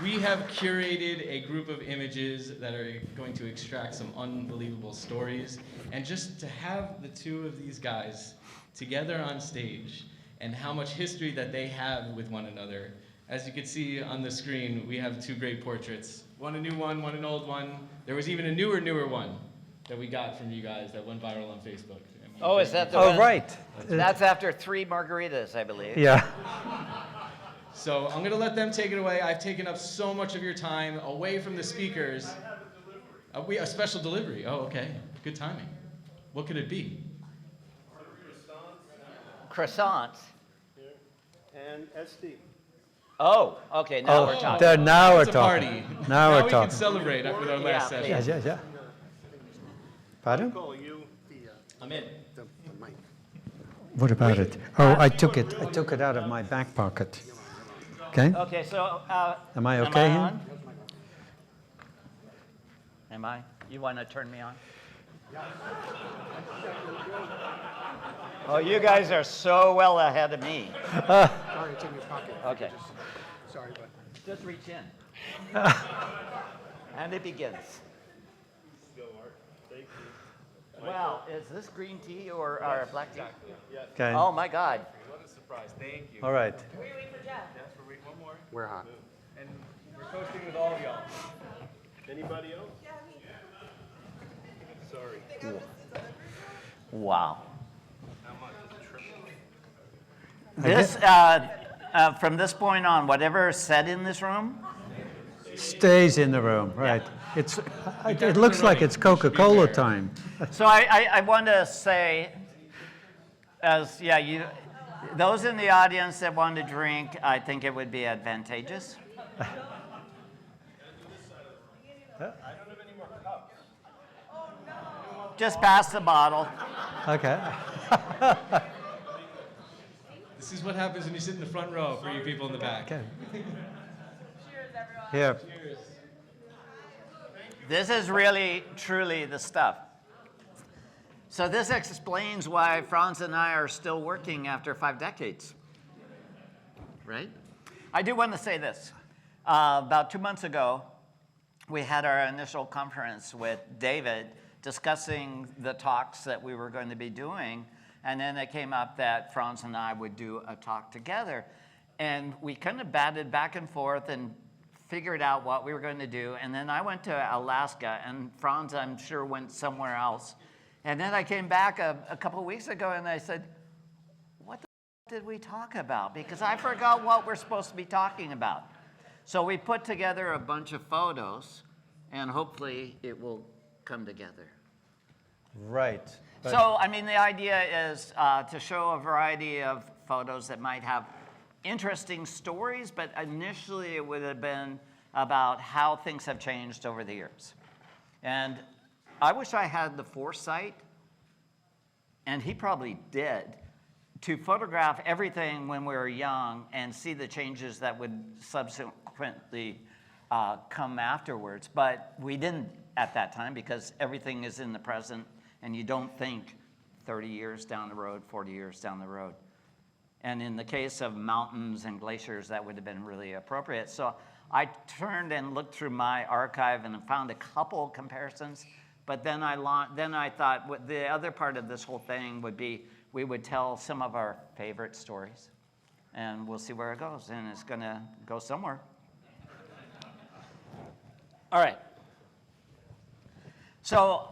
We have curated a group of images that are going to extract some unbelievable stories. And just to have the two of these guys together on stage and how much history that they have with one another. As you can see on the screen, we have two great portraits. One a new one an old one. There was even a newer one that we got from you guys that went viral on Facebook. Oh, is that the Oh, one? right. That's after 3 margaritas, I believe. Yeah. So I'm gonna let them take it away. I've taken up so much of your time away from the speakers. A special delivery. Oh, okay. Good timing. What could it be? Croissants. And SD. Oh, okay, now we're talking. There, now we're It's a talking. party. Now we're we talking. can celebrate after our last Yeah, session. Yeah. Pardon? Call you I'm in. the mic. What about it? Oh, I took it out of my back pocket. Okay? Okay, so. Am I okay here? on? Am I? You want to turn me on? Oh, you guys are so well ahead of me. Sorry, it's in your pocket. Okay. Sorry, but Just reach in. And it begins. Wow, is this green tea or black tea? Okay. Oh my God. What a surprise. Thank you. All right. Yes, we're waiting one more. we're hot. And we're toasting with all of y'all. Anybody else? Sorry. Wow. How much? Is it triple? This, from this point on, whatever is said in this room, Stays in the room, right. It looks like it's Coca-Cola time. so I want to say, those in the audience that want to drink, I think it would be advantageous. Just pass the bottle. Okay. This is what happens when you sit in the front row for you people in the back. Okay. Here. Cheers. This is really, truly the stuff. So this explains why Frans and I are still working after 5 decades, right? I do want to say this. About 2 months ago, we had our initial conference with David discussing the talks that we were going to be doing, and then it came up that Frans and I would do a talk together. And we kind of batted back and forth and figured out what we were going to do. And then I went to Alaska, and Frans, I'm sure, went somewhere else. And then I came back a couple of weeks ago, and I said, what the did we talk about? Because I forgot what we're supposed to be talking about. So we put together a bunch of photos, and hopefully it will come together. Right. So, I mean, the idea is to show a variety of photos that might have interesting stories, but initially it would have been about how things have changed over the years. And I wish I had the foresight, and he probably did, to photograph everything when we were young and see the changes that would subsequently come afterwards. But we didn't at that time because everything is in the present, and you don't think 30 years down the road, 40 years down the road. And in the case of mountains and glaciers, that would have been really appropriate. So I turned and looked through my archive and found a couple comparisons. But then I thought the other part of this whole thing would be we would tell some of our favorite stories. And we'll see where it goes. And it's going to go somewhere. All right. So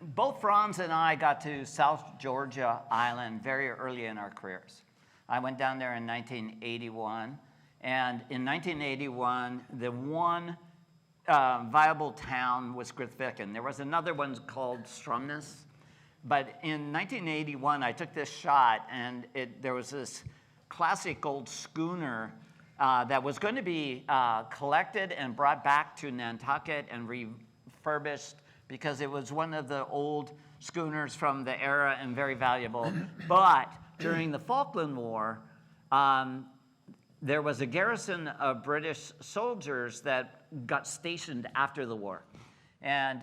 both Frans and I got to South Georgia Island very early in our careers. I went down there in 1981, and in 1981, the one viable town was Grytviken. There was another one called Stromness, but in 1981, I took this shot, and there was this classic old schooner that was going to be collected and brought back to Nantucket and refurbished because it was one of the old schooners from the era and very valuable. But during the Falkland War, there was a garrison of British soldiers that got stationed after the war. And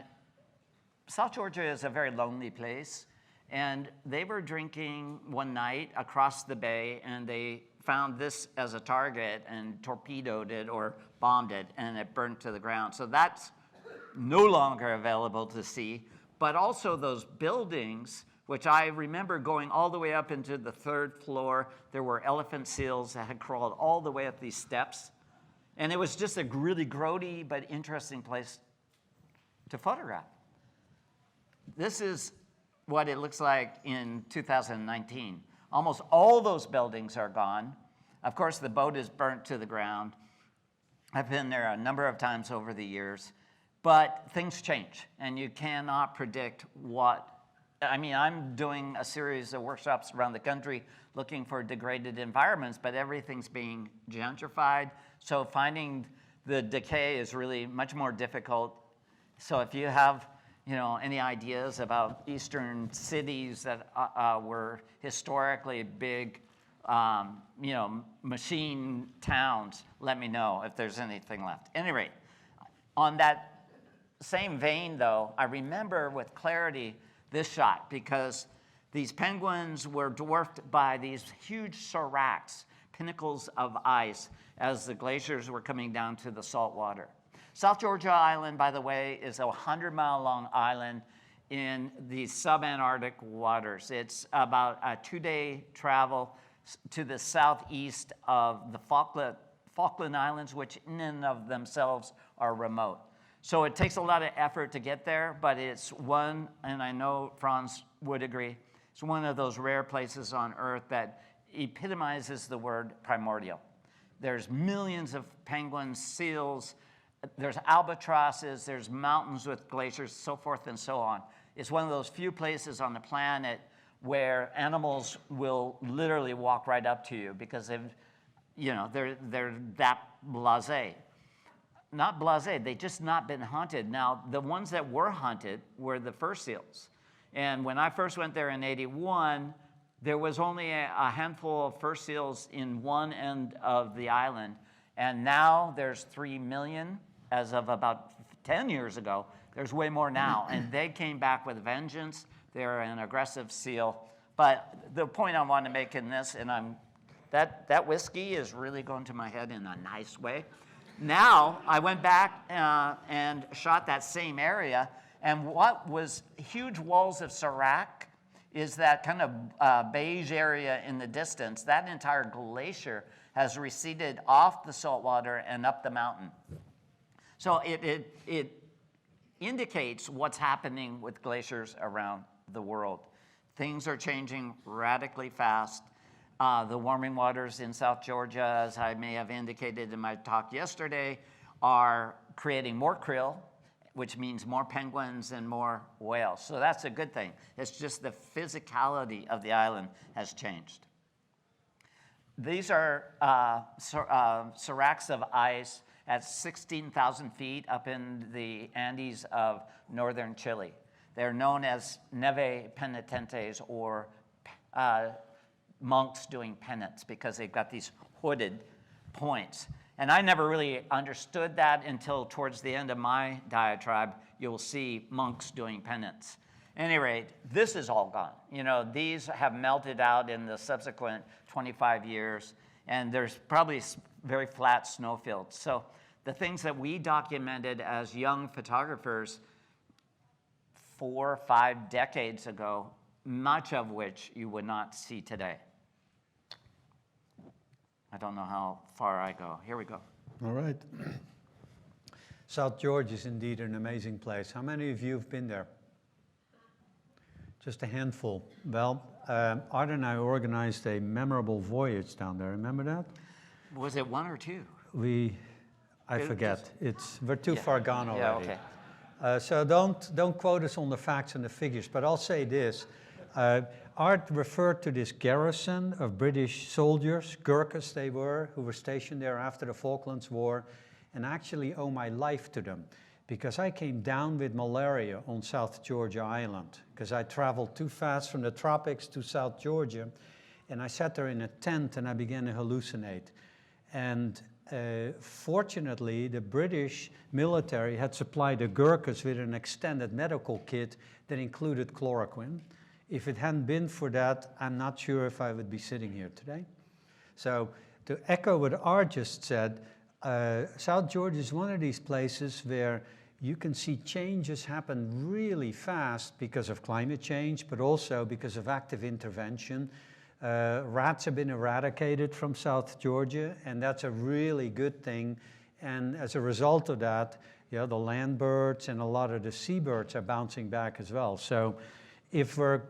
South Georgia is a very lonely place. And they were drinking one night across the bay, and they found this as a target and torpedoed it or bombed it, and it burned to the ground. So that's no longer available to see. But also those buildings, which I remember going all the way up into the 3rd floor. There were elephant seals that had crawled all the way up these steps. And it was just a really grody but interesting place to photograph. This is what it looks like in 2019. Almost all those buildings are gone. Of course, the boat is burnt to the ground. I've been there a number of times over the years. But things change, and you cannot predict what. I mean, I'm doing a series of workshops around the country looking for degraded environments, but everything's being gentrified. So finding the decay is really much more difficult. So if you have, any ideas about eastern cities that were historically big, machine towns, let me know if there's anything left. At any rate, on that same vein, though, I remember with clarity this shot because these penguins were dwarfed by these huge seracs, pinnacles of ice, as the glaciers were coming down to the salt water. South Georgia Island, by the way, is a 100-mile-long island in the subantarctic waters. It's about a 2-day travel to the southeast of the Falkland Islands, which in and of themselves are remote. So it takes a lot of effort to get there, but it's one, and I know Frans would agree, it's one of those rare places on Earth that epitomizes the word primordial. There's millions of penguins, seals, there's albatrosses, there's mountains with glaciers, so forth and so on. It's one of those few places on the planet where animals will literally walk right up to you because they're that blasé. Not blasé, they just not been hunted. Now, the ones that were hunted were the fur seals. And when I first went there in '81, there was only a handful of fur seals in one end of the island. And now there's 3 million. As of about 10 years ago, there's way more now. And they came back with vengeance. They're an aggressive seal. But the point I want to make in this, and that whiskey is really going to my head in a nice way. Now, I went back and shot that same area, and what was huge walls of serac is that kind of beige area in the distance. That entire glacier has receded off the saltwater and up the mountain. So it indicates what's happening with glaciers around the world. Things are changing radically fast. The warming waters in South Georgia, as I may have indicated in my talk yesterday, are creating more krill, which means more penguins and more whales. So that's a good thing. It's just the physicality of the island has changed. These are seracs of ice at 16,000 feet up in the Andes of northern Chile. They're known as neve penitentes, or monks doing penance, because they've got these hooded points. And I never really understood that until towards the end of my diatribe. You'll see monks doing penance. At any rate, this is all gone. You know, these have melted out in the subsequent 25 years, and there's probably very flat snowfields. So the things that we documented as young photographers 4 or 5 decades ago, much of which you would not see today. I don't know how far I go. Here we go. All right. South Georgia is indeed an amazing place. How many of you have been there? Just a handful. Well, Art and I organized a memorable voyage down there. Remember that? Was it 1 or 2? I forget. We're too far gone already. Yeah, okay. So don't quote us on the facts and the figures, but I'll say this. Art referred to this garrison of British soldiers, Gurkhas they were, who were stationed there after the Falklands War, and actually owe my life to them, because I came down with malaria on South Georgia Island, because I traveled too fast from the tropics to South Georgia, and I sat there in a tent and I began to hallucinate. And fortunately, the British military had supplied the Gurkhas with an extended medical kit that included chloroquine. If it hadn't been for that, I'm not sure if I would be sitting here today. So to echo what Art just said, South Georgia is one of these places where you can see changes happen really fast because of climate change, but also because of active intervention. Rats have been eradicated from South Georgia, and that's a really good thing. And as a result of that, the land birds and a lot of the seabirds are bouncing back as well. So if we're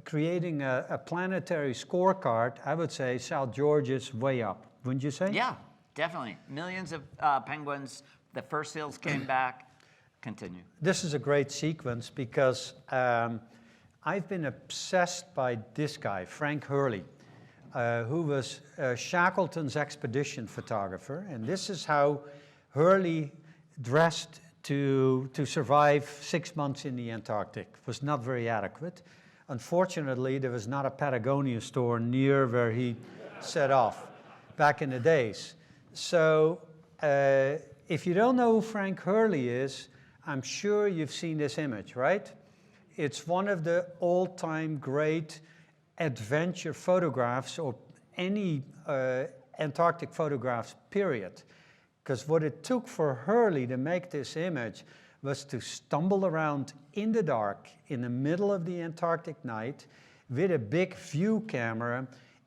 creating a planetary scorecard, I would say South Georgia's way up, wouldn't you say? Yeah, definitely. Millions of penguins. The fur seals came back. Continue. This is a great sequence because I've been obsessed by this guy, Frank Hurley, who was Shackleton's expedition photographer. And this is how Hurley dressed to survive 6 months in the Antarctic. Was not very adequate. Unfortunately, there was not a Patagonia store near where he set off back in the days. So if you don't know who Frank Hurley is, I'm sure you've seen this image, right? It's one of the all-time great adventure photographs, or any Antarctic photographs, period. Because what it took for Hurley to make this image was to stumble around in the dark in the middle of the Antarctic night with a big view camera,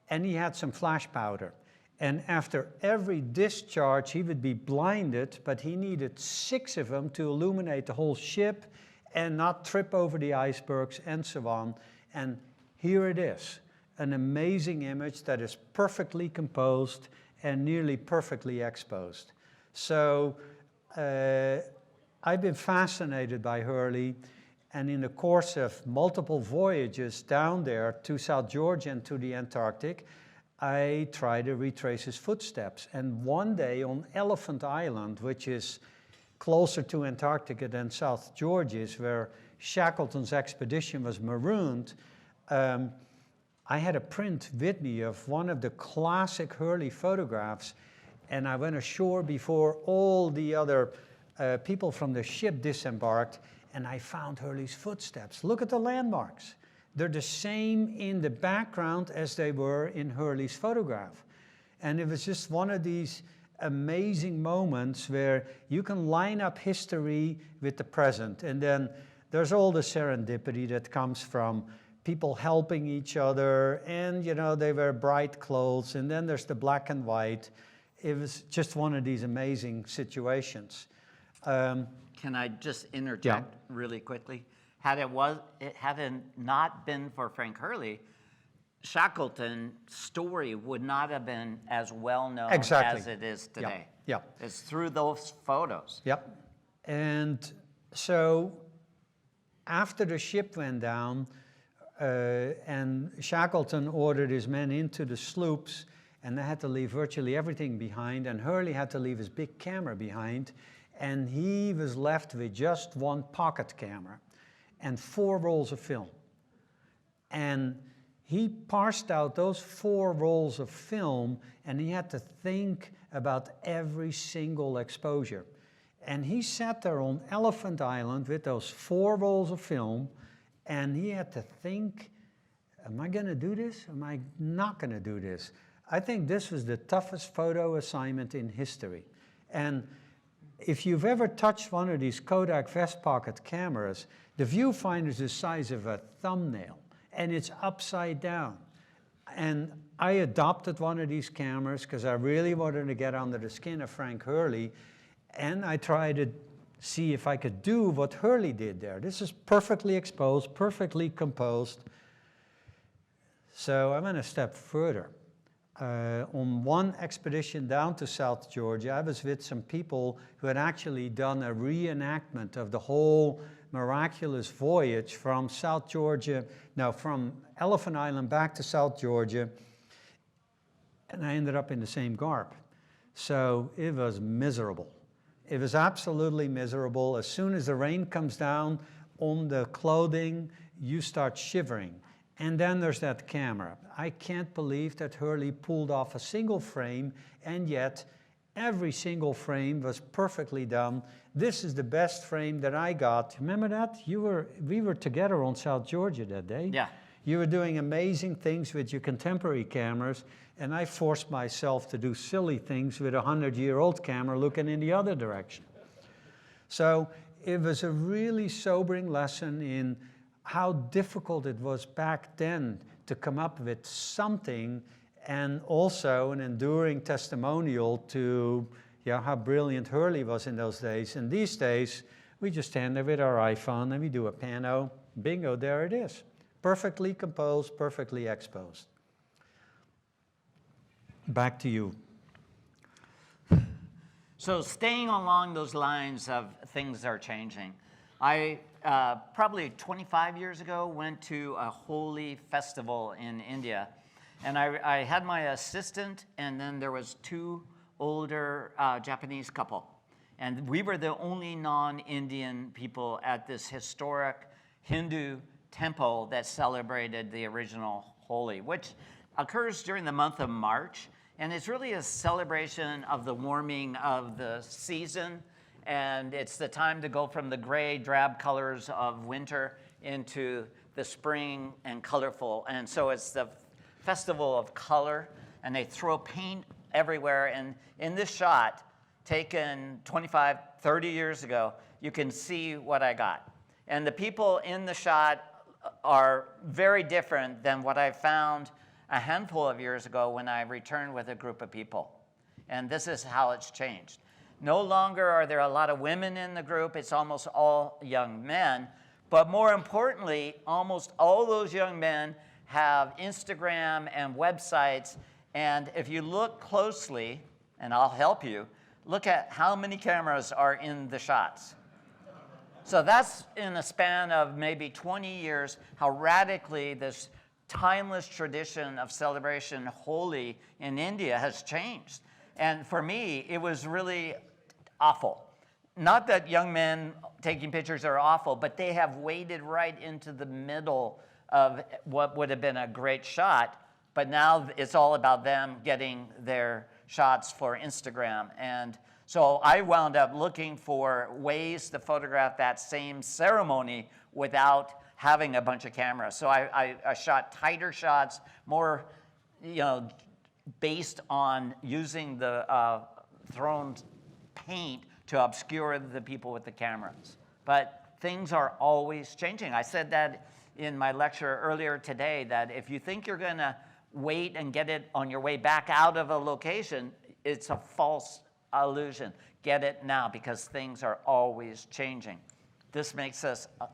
and he had some flash powder. And after every discharge, he would be blinded, but he needed 6 of them to illuminate the whole ship and not trip over the icebergs and so on. And here it is, an amazing image that is perfectly composed and nearly perfectly exposed. So I've been fascinated by Hurley, and in the course of multiple voyages down there to South Georgia and to the Antarctic, I try to retrace his footsteps. And one day on Elephant Island, which is closer to Antarctica than South Georgia is, where Shackleton's expedition was marooned, I had a print with me of one of the classic Hurley photographs, and I went ashore before all the other people from the ship disembarked, and I found Hurley's footsteps. Look at the landmarks. They're the same in the background as they were in Hurley's photograph. And it was just one of these amazing moments where you can line up history with the present. And then there's all the serendipity that comes from people helping each other, and they wear bright clothes, and then there's the black and white. It was just one of these amazing situations. Can I just interject really quickly? Had it not been for Frank Hurley, Shackleton's story would not have been as well known as it is today. Yeah. It's through those photos. Yep. And so after the ship went down, and Shackleton ordered his men into the sloops, and they had to leave virtually everything behind, and Hurley had to leave his big camera behind, and he was left with just one pocket camera and 4 rolls of film. And he parsed out those 4 rolls of film, and he had to think about every single exposure. And he sat there on Elephant Island with those 4 rolls of film, and he had to think, am I gonna do this? Am I not gonna do this? I think this was the toughest photo assignment in history. And if you've ever touched one of these Kodak vest pocket cameras, the viewfinder is the size of a thumbnail, and it's upside down. And I adopted one of these cameras because I really wanted to get under the skin of Frank Hurley, and I tried to see if I could do what Hurley did there. This is perfectly exposed, perfectly composed. So I went a step further. On one expedition down to South Georgia, I was with some people who had actually done a reenactment of the whole miraculous voyage from from Elephant Island back to South Georgia, and I ended up in the same garb. So it was miserable. It was absolutely miserable. As soon as the rain comes down on the clothing, you start shivering. And then there's that camera. I can't believe that Hurley pulled off a single frame, and yet every single frame was perfectly done. This is the best frame that I got. Remember that? We were together on South Georgia that day. Yeah. You were doing amazing things with your contemporary cameras, and I forced myself to do silly things with a 100-year-old camera looking in the other direction. So it was a really sobering lesson in how difficult it was back then to come up with something, and also an enduring testimonial to how brilliant Hurley was in those days. And these days, we just stand there with our iPhone and we do a pano, bingo, there it is. Perfectly composed, perfectly exposed. Back to you. So staying along those lines of things are changing, I probably 25 years ago went to a Holi festival in India, and I had my assistant, and then there was two older Japanese couple, and we were the only non-Indian people at this historic Hindu temple that celebrated the original Holi, which occurs during the month of March. And it's really a celebration of the warming of the season. And it's the time to go from the gray, drab colors of winter into the spring and colorful. And so it's the festival of color. And they throw paint everywhere. And in this shot, taken 25, 30 years ago, you can see what I got. And the people in the shot are very different than what I found a handful of years ago when I returned with a group of people. And this is how it's changed. No longer are there a lot of women in the group. It's almost all young men. But more importantly, almost all those young men have Instagram and websites. And if you look closely, and I'll help you, look at how many cameras are in the shots. So that's in a span of maybe 20 years, how radically this timeless tradition of celebration Holi in India has changed. And for me, it was really awful. Not that young men taking pictures are awful, but they have waded right into the middle of what would have been a great shot, but now it's all about them getting their shots for Instagram. And so I wound up looking for ways to photograph that same ceremony without having a bunch of cameras. So I shot tighter shots, more, based on using the thrown paint to obscure the people with the cameras. But things are always changing. I said that in my lecture earlier today, that if you think you're going to wait and get it on your way back out of a location, it's a false illusion. Get it now, because things are always changing. This makes us a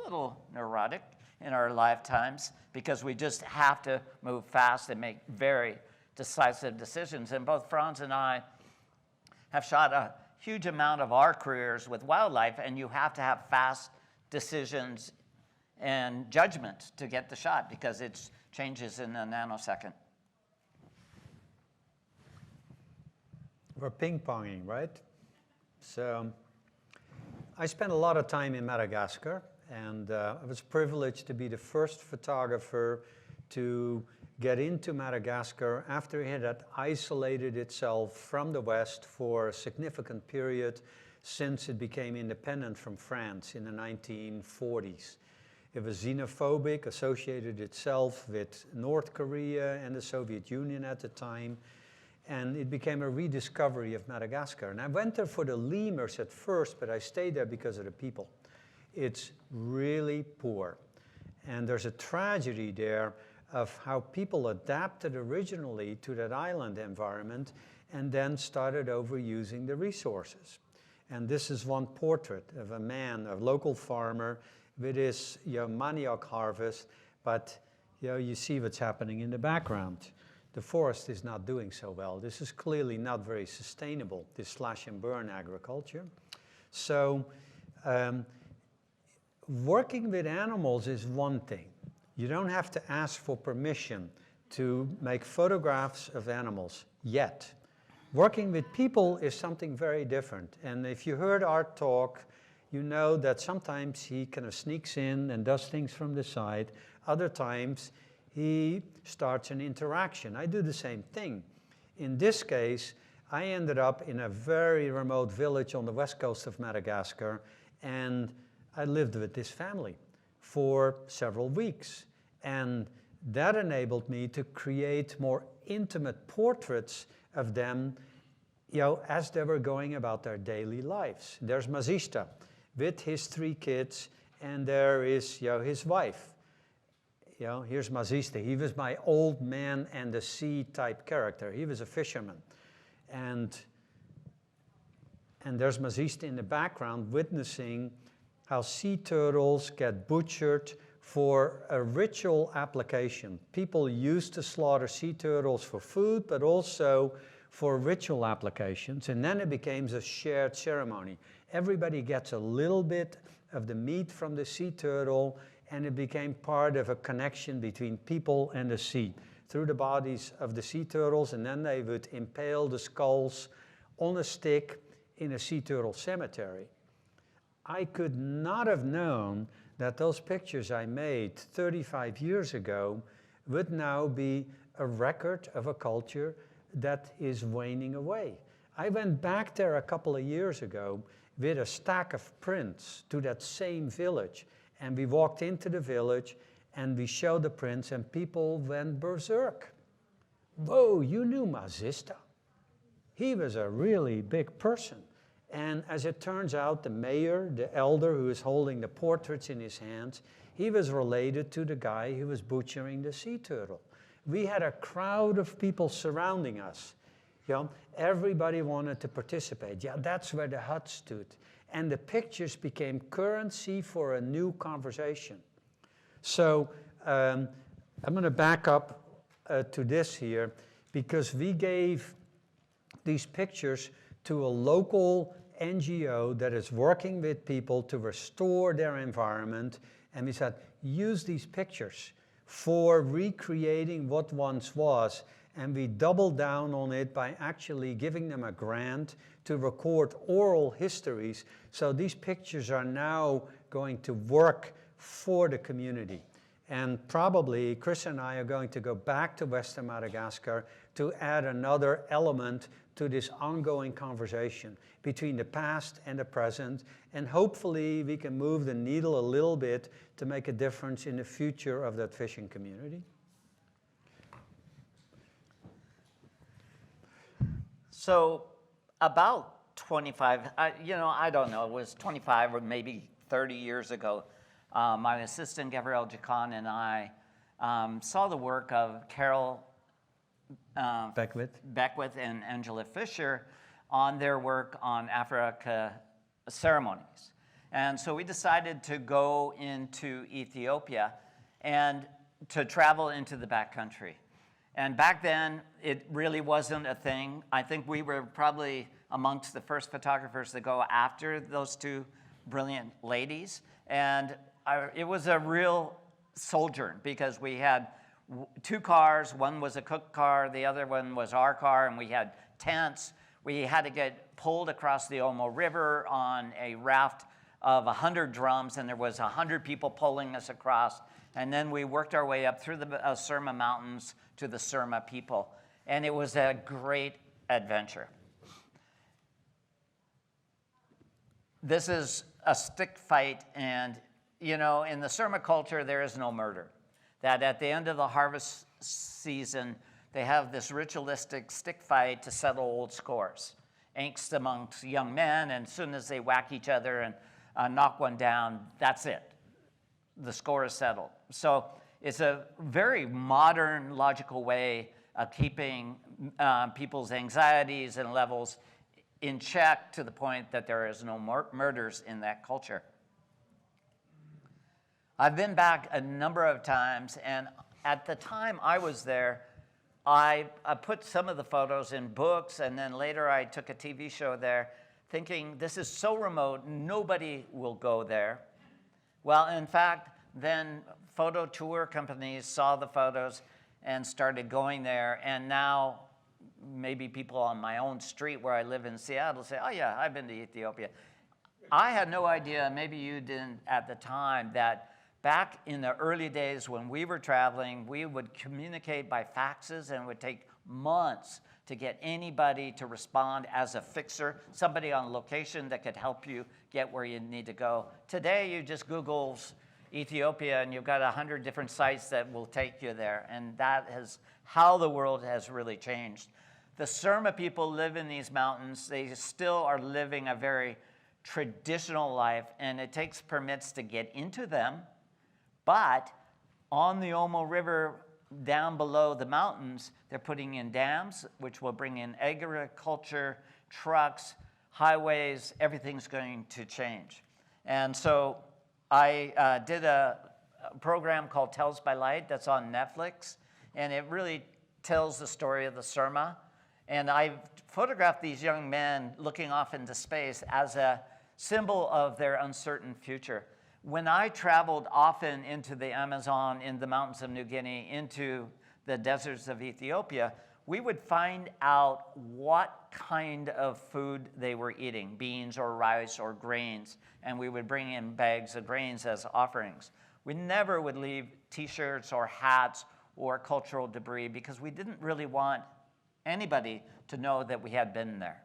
little neurotic in our lifetimes, because we just have to move fast and make very decisive decisions. And both Frans and I have shot a huge amount of our careers with wildlife, and you have to have fast decisions and judgment to get the shot, because it changes in a nanosecond. We're ping-ponging, right? So I spent a lot of time in Madagascar, and I was privileged to be the first photographer to get into Madagascar after it had isolated itself from the West for a significant period since it became independent from France in the 1940s. It was xenophobic, associated itself with North Korea and the Soviet Union at the time, and it became a rediscovery of Madagascar. And I went there for the lemurs at first, but I stayed there because of the people. It's really poor. And there's a tragedy there of how people adapted originally to that island environment and then started overusing the resources. And this is one portrait of a man, a local farmer, with his manioc harvest, but you see what's happening in the background. The forest is not doing so well. This is clearly not very sustainable, this slash and burn agriculture. So working with animals is one thing. You don't have to ask for permission to make photographs of animals yet. Working with people is something very different. And if you heard Art talk, you know that sometimes he kind of sneaks in and does things from the side. Other times he starts an interaction. I do the same thing. In this case, I ended up in a very remote village on the west coast of Madagascar, and I lived with this family for several weeks. And that enabled me to create more intimate portraits of them, as they were going about their daily lives. There's Mazista with his 3 kids, and there is, his wife. Here's Mazista. He was my old man and the sea type character. He was a fisherman. And there's Mazista in the background witnessing how sea turtles get butchered for a ritual application. People used to slaughter sea turtles for food, but also for ritual applications, and then it became a shared ceremony. Everybody gets a little bit of the meat from the sea turtle, and it became part of a connection between people and the sea through the bodies of the sea turtles, and then they would impale the skulls on a stick in a sea turtle cemetery. I could not have known that those pictures I made 35 years ago would now be a record of a culture that is waning away. I went back there a couple of years ago with a stack of prints to that same village, and we walked into the village and we showed the prints, and people went berserk. Whoa, you knew Mazista. He was a really big person. And as it turns out, the mayor, the elder who is holding the portraits in his hands, he was related to the guy who was butchering the sea turtle. We had a crowd of people surrounding us. Everybody wanted to participate. Yeah, that's where the hut stood. And the pictures became currency for a new conversation. So I'm going to back up to this here, because we gave these pictures to a local NGO that is working with people to restore their environment. And we said, use these pictures for recreating what once was. And we doubled down on it by actually giving them a grant to record oral histories. So these pictures are now going to work for the community. And probably Chris and I are going to go back to Western Madagascar to add another element to this ongoing conversation between the past and the present, and hopefully we can move the needle a little bit to make a difference in the future of that fishing community. So about 25, I don't know, it was 25 or maybe 30 years ago, my assistant Gabrielle Jacon and I saw the work of Carol Beckwith and Angela Fisher on their work on Africa ceremonies. And so we decided to go into Ethiopia and to travel into the backcountry. And back then, it really wasn't a thing. I think we were probably amongst the first photographers to go after those 2 brilliant ladies. And it was a real sojourn, because we had 2 cars. One was a cook car, the other one was our car, and we had tents. We had to get pulled across the Omo River on a raft of 100 drums, and there was 100 people pulling us across. And then we worked our way up through the Surma Mountains to the Surma people. And it was a great adventure. This is a stick fight, and in the Surma culture, there is no murder. That at the end of the harvest season, they have this ritualistic stick fight to settle old scores. Angst amongst young men, and as soon as they whack each other and knock one down, that's it. The score is settled. So it's a very modern, logical way of keeping people's anxieties and levels in check, to the point that there is no murders in that culture. I've been back a number of times, and at the time I was there, I put some of the photos in books, and then later I took a TV show there, thinking this is so remote, nobody will go there. Well, in fact, then photo tour companies saw the photos and started going there, and now maybe people on my own street where I live in Seattle say, oh yeah, I've been to Ethiopia. I had no idea, maybe you didn't at the time, that back in the early days when we were traveling, we would communicate by faxes, and it would take months to get anybody to respond as a fixer, somebody on location that could help you get where you need to go. Today, you just Google Ethiopia, and you've got 100 different sites that will take you there. And that is how the world has really changed. The Surma people live in these mountains. They still are living a very traditional life, and it takes permits to get into them. But on the Omo River, down below the mountains, they're putting in dams, which will bring in agriculture, trucks, highways. Everything's going to change. And so I did a program called Tells by Light that's on Netflix, and it really tells the story of the Surma. And I've photographed these young men looking off into space as a symbol of their uncertain future. When I traveled often into the Amazon, in the mountains of New Guinea, into the deserts of Ethiopia, we would find out what kind of food they were eating, beans or rice or grains, and we would bring in bags of grains as offerings. We never would leave t-shirts or hats or cultural debris because we didn't really want anybody to know that we had been there.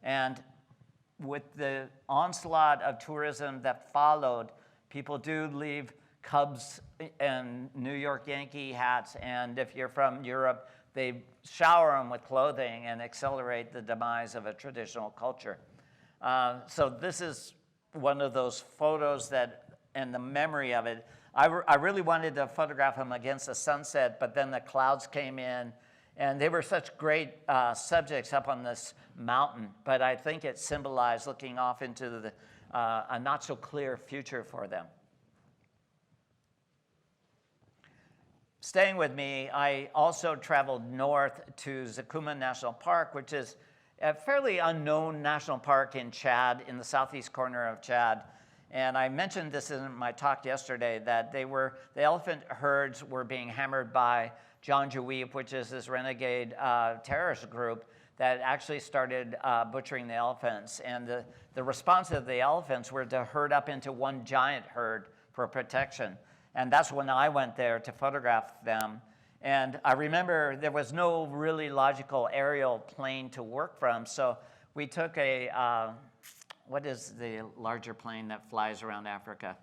And with the onslaught of tourism that followed, people do leave Cubs and New York Yankee hats, and if you're from Europe, they shower them with clothing and accelerate the demise of a traditional culture. So this is one of those photos that, and the memory of it, I really wanted to photograph them against the sunset, but then the clouds came in, and they were such great subjects up on this mountain, but I think it symbolized looking off into a not so clear future for them. Staying with me, I also traveled north to Zakuma National Park, which is a fairly unknown national park in Chad, in the southeast corner of Chad. And I mentioned this in my talk yesterday, that the elephant herds were being hammered by Janjaweed, which is this renegade terrorist group that actually started butchering the elephants. And the response of the elephants were to herd up into one giant herd for protection. And that's when I went there to photograph them. And I remember there was no really logical aerial plane to work from, so we took what is the larger plane that flies around Africa?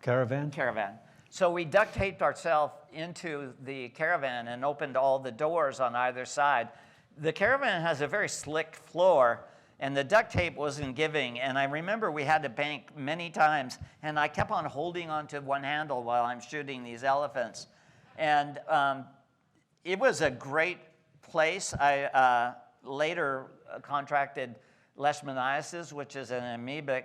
Caravan? Caravan. So we duct taped ourselves into the caravan and opened all the doors on either side. The caravan has a very slick floor, and the duct tape wasn't giving. And I remember we had to bank many times, and I kept on holding onto one handle while I'm shooting these elephants. And it was a great place. I later contracted leishmaniasis, which is an amoebic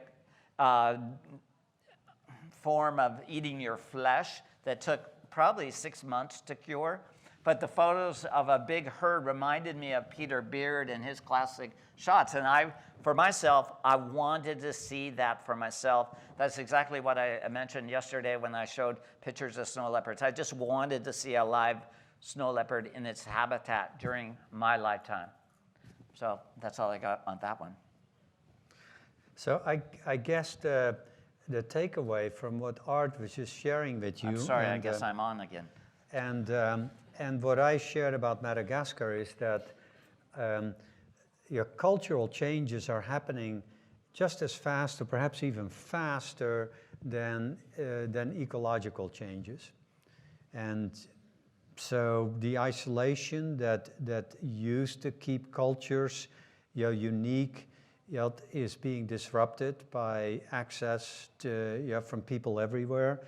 form of eating your flesh that took probably 6 months to cure. But the photos of a big herd reminded me of Peter Beard and his classic shots. And for myself, I wanted to see that for myself. That's exactly what I mentioned yesterday when I showed pictures of snow leopards. I just wanted to see a live snow leopard in its habitat during my lifetime. So that's all I got on that one. So I guess the takeaway from what Art was just sharing with you. I'm sorry, I guess I'm on again. And what I shared about Madagascar is that your cultural changes are happening just as fast, or perhaps even faster than ecological changes. And so the isolation that used to keep cultures, unique, is being disrupted by access to, from people everywhere.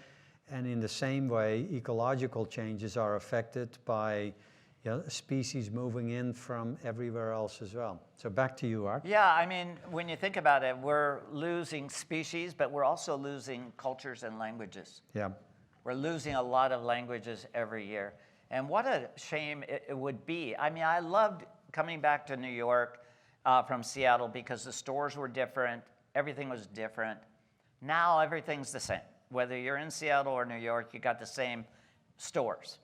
And in the same way, ecological changes are affected by species moving in from everywhere else as well. So back to you, Art. Yeah, I mean, when you think about it, we're losing species, but we're also losing cultures and languages. Yeah. We're losing a lot of languages every year. And what a shame it would be. I mean, I loved coming back to New York from Seattle because the stores were different, everything was different. Now everything's the same. Whether you're in Seattle or New York, you got the same stores.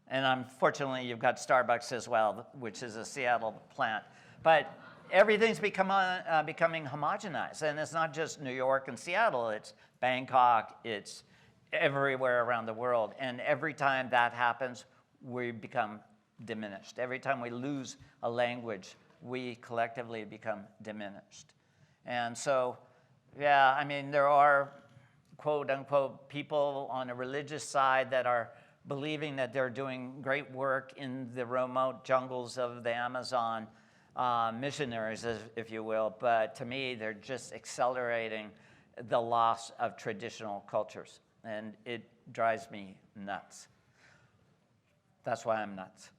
And unfortunately, you've got Starbucks as well, which is a Seattle plant. But everything's becoming homogenized. And it's not just New York and Seattle. It's Bangkok. It's everywhere around the world. And every time that happens, we become diminished. Every time we lose a language, we collectively become diminished. And so, yeah, I mean, there are quote unquote people on a religious side that are believing that they're doing great work in the remote jungles of the Amazon, missionaries, if you will. But to me, they're just accelerating the loss of traditional cultures. And it drives me nuts. That's why I'm nuts.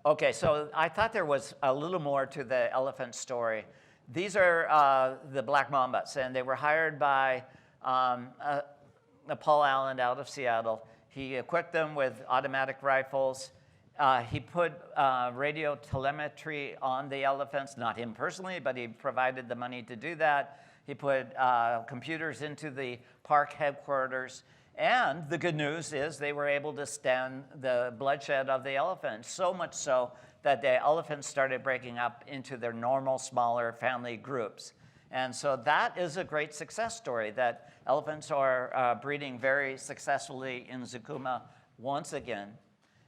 Okay, so I thought there was a little more to the elephant story. These are the black mambas, and they were hired by Paul Allen out of Seattle. He equipped them with automatic rifles. He put radio telemetry on the elephants, not him personally, but he provided the money to do that. He put computers into the park headquarters. And the good news is they were able to stem the bloodshed of the elephants, so much so that the elephants started breaking up into their normal, smaller family groups. And so that is a great success story, that elephants are breeding very successfully in Zakuma once again.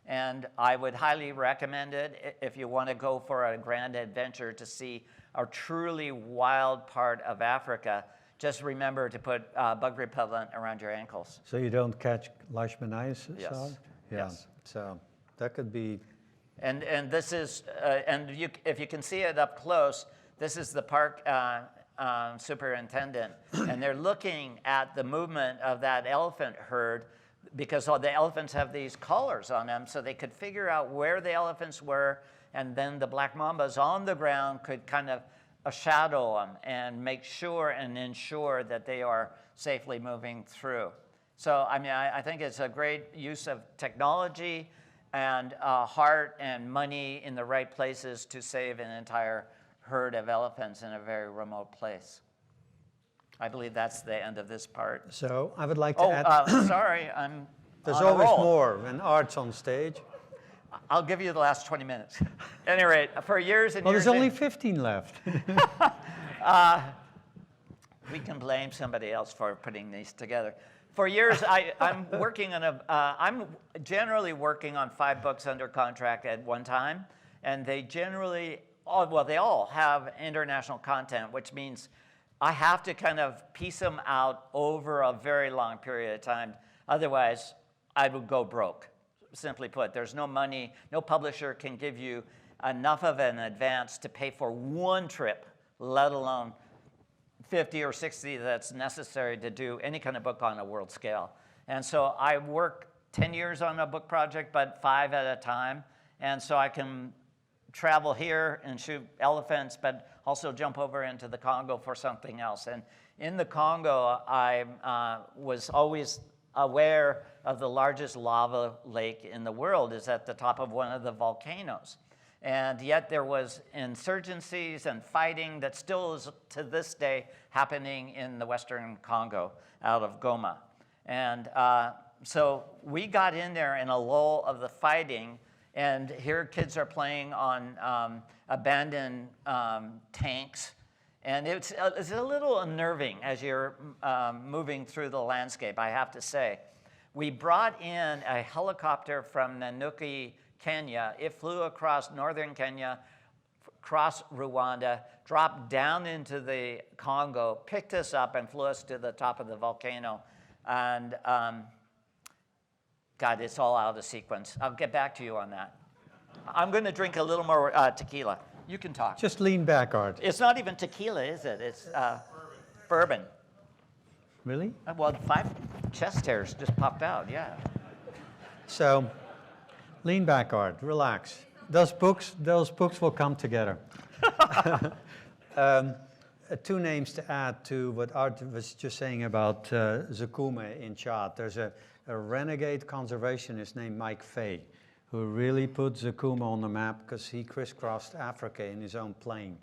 And I would highly recommend it if you want to go for a grand adventure to see a truly wild part of Africa. Just remember to put bug repellent around your ankles. So you don't catch leishmaniasis? Yes. Yeah. Yes. So that could be. And this is, if you can see it up close, this is the park superintendent, and they're looking at the movement of that elephant herd, because all the elephants have these collars on them, so they could figure out where the elephants were, and then the black mambas on the ground could kind of shadow them and make sure and ensure that they are safely moving through. So, I mean, I think it's a great use of technology and heart and money in the right places to save an entire herd of elephants in a very remote place. I believe that's the end of this part. So I would like to add. Sorry, I'm There's on a always roll. more when Art's on stage. I'll give you the last 20 minutes. At any rate, for years and Well, years. there's only 15 left. We can blame somebody else for putting these together. For years, I'm working on I'm generally working on 5 books under contract at one time, and they generally, they all have international content, which means I have to kind of piece them out over a very long period of time. Otherwise, I would go broke. Simply put, there's no money, no publisher can give you enough of an advance to pay for one trip, let alone 50 or 60 that's necessary to do any kind of book on a world scale. And so I work 10 years on a book project, but 5 at a time. And so I can travel here and shoot elephants, but also jump over into the Congo for something else. And in the Congo, I was always aware of the largest lava lake in the world is at the top of one of the volcanoes. And yet there was insurgencies and fighting that still is to this day happening in the Western Congo out of Goma. And so we got in there in a lull of the fighting, and here kids are playing on abandoned tanks. And it's a little unnerving as you're moving through the landscape, I have to say. We brought in a helicopter from Nanyuki, Kenya. It flew across northern Kenya, across Rwanda, dropped down into the Congo, picked us up, and flew us to the top of the volcano. And God, it's all out of sequence. I'll get back to you on that. I'm going to drink a little more tequila. You can talk. Just lean back, Art. It's not even tequila, is it? It's bourbon. Really? Well, 5 chest hairs just popped out, yeah. So, lean back, Art. Relax. Those books will come together. 2 names to add to what Art was just saying about Zakuma in Chad. There's a renegade conservationist named Mike Fay, who really put Zakuma on the map because he crisscrossed Africa in his own plane.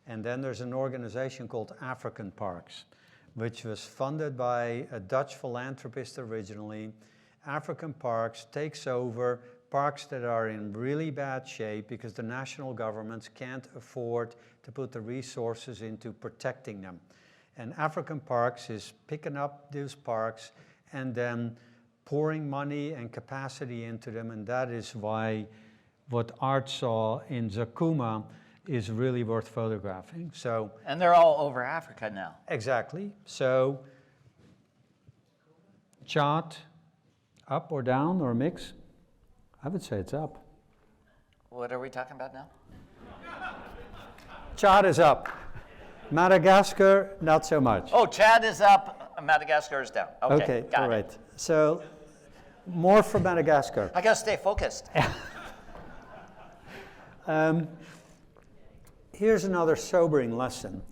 And then there's an organization called African Parks, which was funded by a Dutch philanthropist originally. African Parks takes over parks that are in really bad shape because the national governments can't afford to put the resources into protecting them. And African Parks is picking up those parks and then pouring money and capacity into them, and that is why what Art saw in Zakuma is really worth photographing. So, And they're all over Africa now. exactly. So Chart, up or down or mix? I would say it's up. What are we talking about now? Chart is up. Madagascar, not so much. Oh, Chad is up, Madagascar is down. Okay, got all it. right. So, more for Madagascar. I gotta stay focused. Here's another sobering lesson.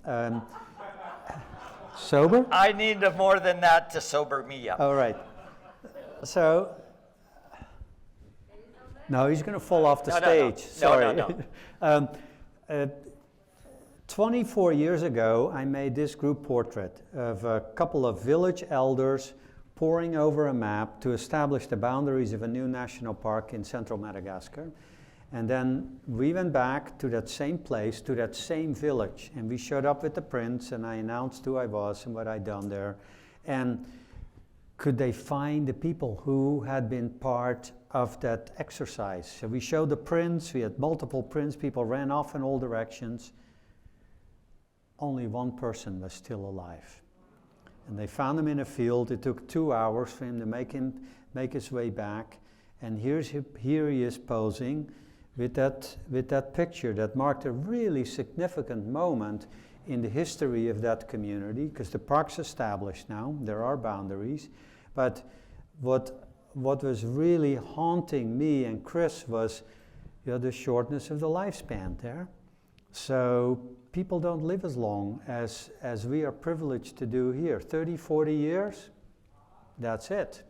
Sober? I need more than that to sober me up. All right. So, no, he's going to fall off the stage. Sorry. No. 24 years ago, I made this group portrait of a couple of village elders poring over a map to establish the boundaries of a new national park in central Madagascar. And then we went back to that same place, to that same village, and we showed up with the prints, and I announced who I was and what I'd done there. And could they find the people who had been part of that exercise? So we showed the prints, we had multiple prints, people ran off in all directions. Only one person was still alive. And they found him in a field. It took 2 hours for him to make his way back. And here he is posing with that picture that marked a really significant moment in the history of that community, because the park's established now, there are boundaries. But what was really haunting me and Chris was the shortness of the lifespan there. So people don't live as long as we are privileged to do here. 30, 40 years, that's it.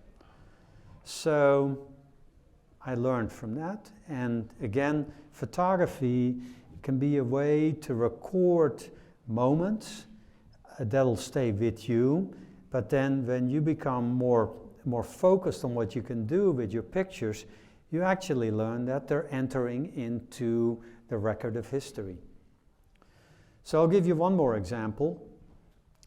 So I learned from that. And again, photography can be a way to record moments that'll stay with you. But then when you become more focused on what you can do with your pictures, you actually learn that they're entering into the record of history. So I'll give you one more example.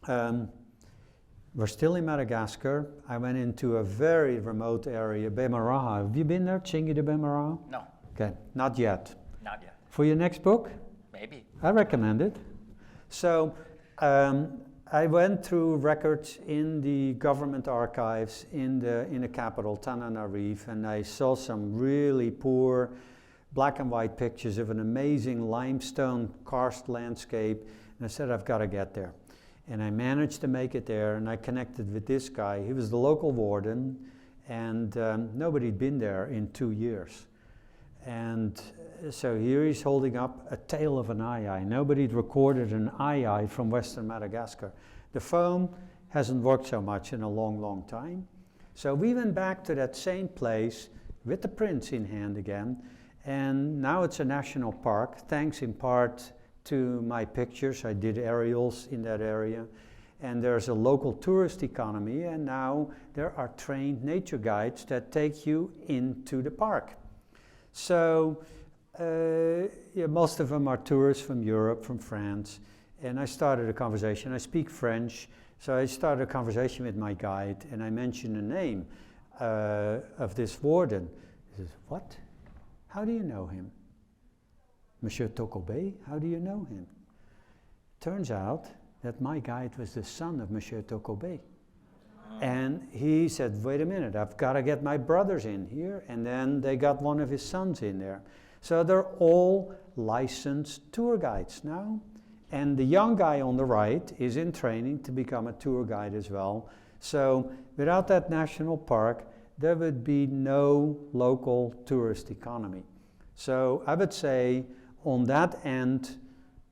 We're still in Madagascar. I went into a very remote area, Bemaraha. Have you been there, Chingy de Bemaraha? No, Okay, not yet. not yet. For your next book? Maybe. I recommend it. So I went through records in the government archives in the capital, Tananarive, and I saw some really poor black and white pictures of an amazing limestone karst landscape. And I said, I've got to get there. And I managed to make it there, and I connected with this guy. He was the local warden, and nobody'd been there in 2 years. And so here he's holding up a tail of an aye-aye. Nobody'd recorded an aye-aye from Western Madagascar. The phone hasn't worked so much in a long, long time. So we went back to that same place with the prints in hand again, and now it's a national park, thanks in part to my pictures. I did aerials in that area, and there's a local tourist economy, and now there are trained nature guides that take you into the park. So most of them are tourists from Europe, from France, and I started a conversation. I speak French, so I started a conversation with my guide, and I mentioned the name of this warden. He says, what? How do you know him? Monsieur Tokobe, how do you know him? Turns out that my guide was the son of Monsieur Tokobe. And he said, wait a minute, I've got to get my brothers in here. And then they got one of his sons in there. So they're all licensed tour guides now. And the young guy on the right is in training to become a tour guide as well. So without that national park, there would be no local tourist economy. So I would say on that end,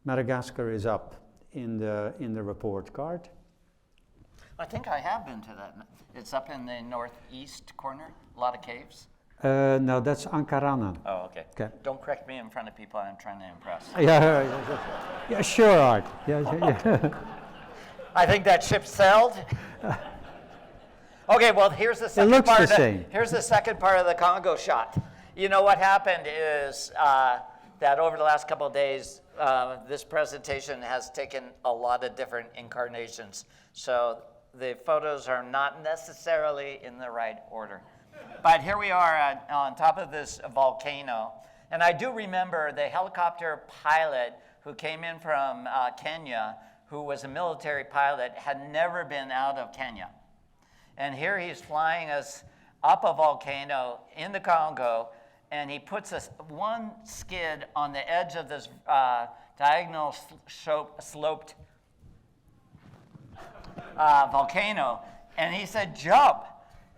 Madagascar is up in the report card. I think I have been to that. It's up in the northeast corner, a lot of caves. No, that's Ankarana. Oh, okay. Okay. Don't correct me in front of people I'm trying to impress. Yeah, sure, Art. Yeah. I think that ship sailed. Okay, well, here's the second looks part. the same. Here's the second part of the Congo shot. You know what happened is that over the last couple of days, this presentation has taken a lot of different incarnations. So the photos are not necessarily in the right order. But here we are on top of this volcano. And I do remember the helicopter pilot who came in from Kenya, who was a military pilot, had never been out of Kenya. And here he's flying us up a volcano in the Congo, and he puts us one skid on the edge of this diagonal sloped volcano, and he said, jump.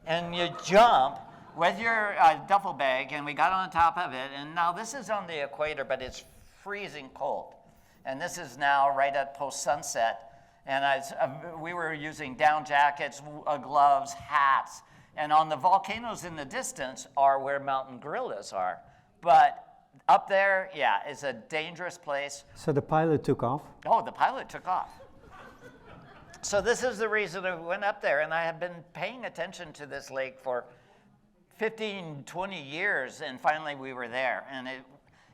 And you jump with your duffel bag, and we got on top of it. And now this is on the equator, but it's freezing cold. And this is now right at post-sunset. And we were using down jackets, gloves, hats. And on the volcanoes in the distance are where mountain gorillas are. But up there, yeah, it's a dangerous place. So the pilot took off? Oh, the pilot took off. So this is the reason I went up there, and I have been paying attention to this lake for 15, 20 years, and finally we were there.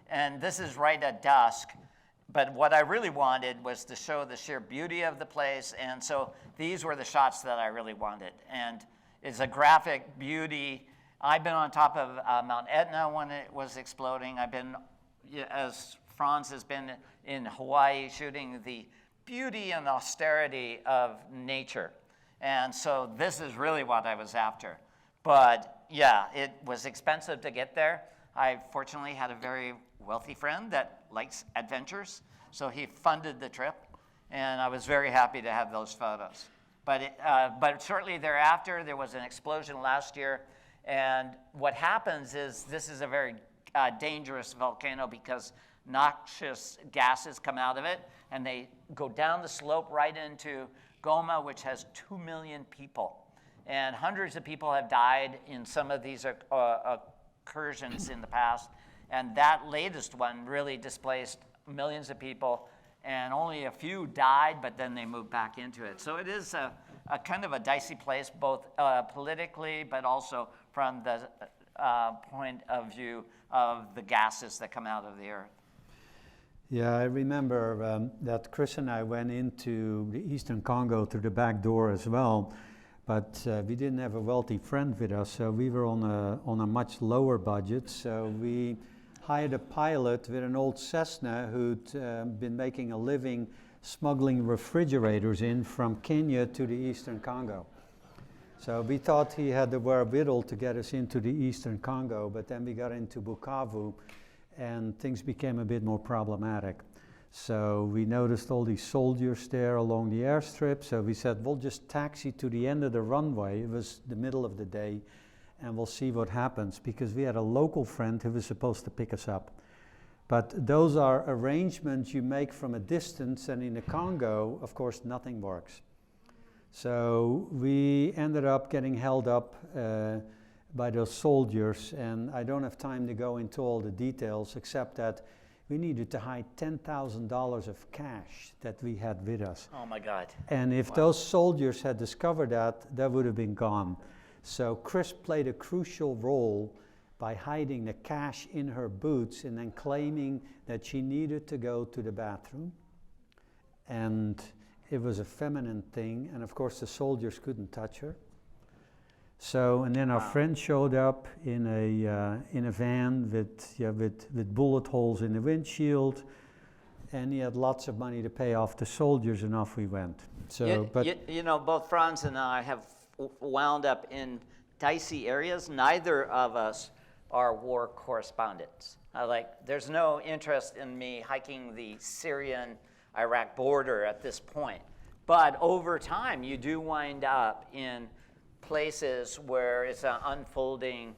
And this is right at dusk, but what I really wanted was to show the sheer beauty of the place, and so these were the shots that I really wanted. And it's a graphic beauty. I've been on top of Mount Etna when it was exploding. I've been, as Frans has been in Hawaii shooting the beauty and austerity of nature. And so this is really what I was after. But yeah, it was expensive to get there. I fortunately had a very wealthy friend that likes adventures, so he funded the trip, and I was very happy to have those photos. But shortly thereafter, there was an explosion last year, and what happens is this is a very dangerous volcano because noxious gases come out of it, and they go down the slope right into Goma, which has 2 million people. And hundreds of people have died in some of these incursions in the past. And that latest one really displaced millions of people, and only a few died, but then they moved back into it. So it is a kind of a dicey place, both politically, but also from the point of view of the gases that come out of the earth. Yeah, I remember that Chris and I went into the Eastern Congo through the back door as well, but we didn't have a wealthy friend with us, so we were on a much lower budget. So we hired a pilot with an old Cessna who'd been making a living smuggling refrigerators in from Kenya to the Eastern Congo. So we thought he had the wherewithal to get us into the Eastern Congo, but then we got into Bukavu, and things became a bit more problematic. So we noticed all these soldiers there along the airstrip, so we said, we'll just taxi to the end of the runway. It was the middle of the day, and we'll see what happens, because we had a local friend who was supposed to pick us up. But those are arrangements you make from a distance, and in the Congo, of course, nothing works. So we ended up getting held up by those soldiers, and I don't have time to go into all the details, except that we needed to hide $10,000 of cash that we had with us. Oh my God. And if those soldiers had discovered that, that would have been gone. So Chris played a crucial role by hiding the cash in her boots and then claiming that she needed to go to the bathroom. And it was a feminine thing, and of course the soldiers couldn't touch her. So, and then our friend showed up in a van with bullet holes in the windshield, and he had lots of money to pay off the soldiers, and off we went. So, you know, both Frans and I have wound up in dicey areas. Neither of us are war correspondents. There's no interest in me hiking the Syrian-Iraq border at this point. But over time, you do wind up in places where it's an unfolding,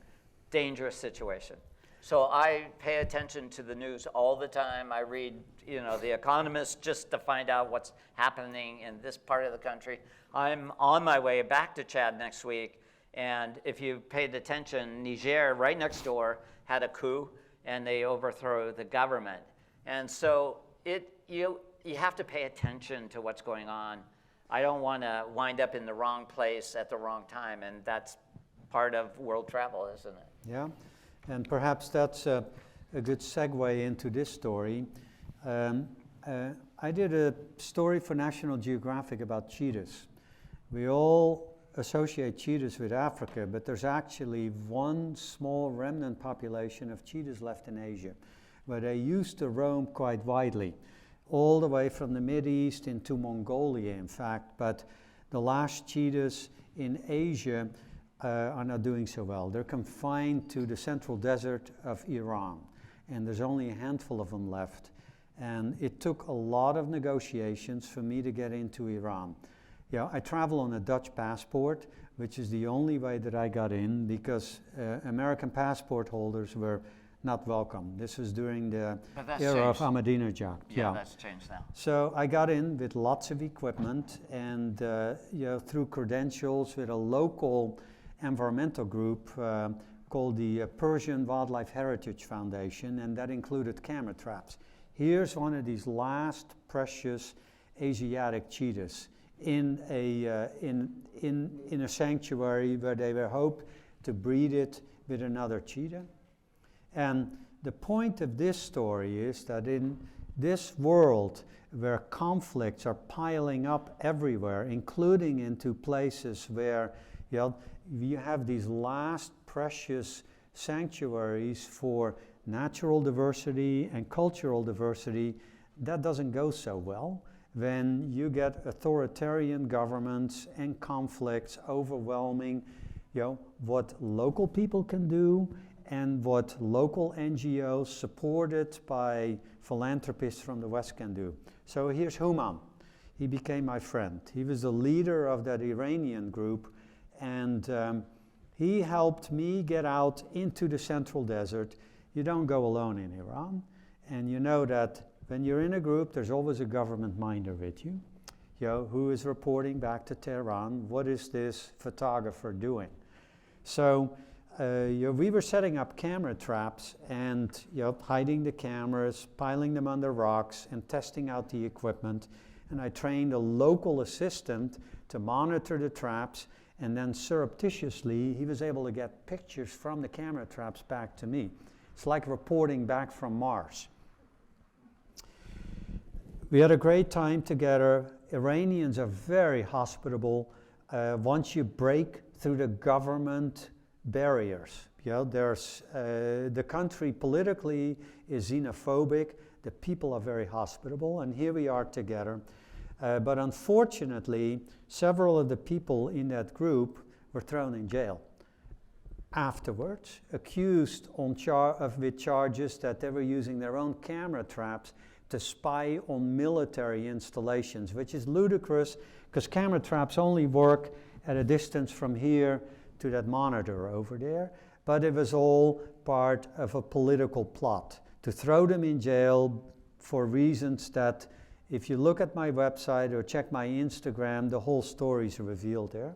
dangerous situation. So I pay attention to the news all the time. I read, The Economist just to find out what's happening in this part of the country. I'm on my way back to Chad next week, and if you paid attention, Niger, right next door, had a coup, and they overthrew the government. And so you have to pay attention to what's going on. I don't want to wind up in the wrong place at the wrong time, and that's part of world travel, isn't it? Yeah, and perhaps that's a good segue into this story. I did a story for National Geographic about cheetahs. We all associate cheetahs with Africa, but there's actually one small remnant population of cheetahs left in Asia, where they used to roam quite widely, all the way from the Mideast into Mongolia, in fact, but the last cheetahs in Asia are not doing so well. They're confined to the central desert of Iran, and there's only a handful of them left. And it took a lot of negotiations for me to get into Iran. I travel on a Dutch passport, which is the only way that I got in, because American passport holders were not welcome. This was during the era of Ahmadinejad. Yeah, that's changed now. So I got in with lots of equipment and through credentials with a local environmental group called the Persian Wildlife Heritage Foundation, and that included camera traps. Here's one of these last precious Asiatic cheetahs in a sanctuary where they were hoped to breed it with another cheetah. And the point of this story is that in this world where conflicts are piling up everywhere, including into places where you have these last precious sanctuaries for natural diversity and cultural diversity, that doesn't go so well when you get authoritarian governments and conflicts overwhelming what local people can do and what local NGOs supported by philanthropists from the West can do. So here's Human. He became my friend. He was the leader of that Iranian group, and he helped me get out into the central desert. You don't go alone in Iran, and you know that when you're in a group, there's always a government minder with you, who is reporting back to Tehran, what is this photographer doing? So we were setting up camera traps and hiding the cameras, piling them under rocks, and testing out the equipment. And I trained a local assistant to monitor the traps, and then surreptitiously he was able to get pictures from the camera traps back to me. It's like reporting back from Mars. We had a great time together. Iranians are very hospitable. Once you break through the government barriers, there's the country politically is xenophobic. The people are very hospitable, and here we are together. But unfortunately, several of the people in that group were thrown in jail afterwards, accused with charges that they were using their own camera traps to spy on military installations, which is ludicrous because camera traps only work at a distance from here to that monitor over there. But it was all part of a political plot to throw them in jail for reasons that, if you look at my website or check my Instagram, the whole story is revealed there.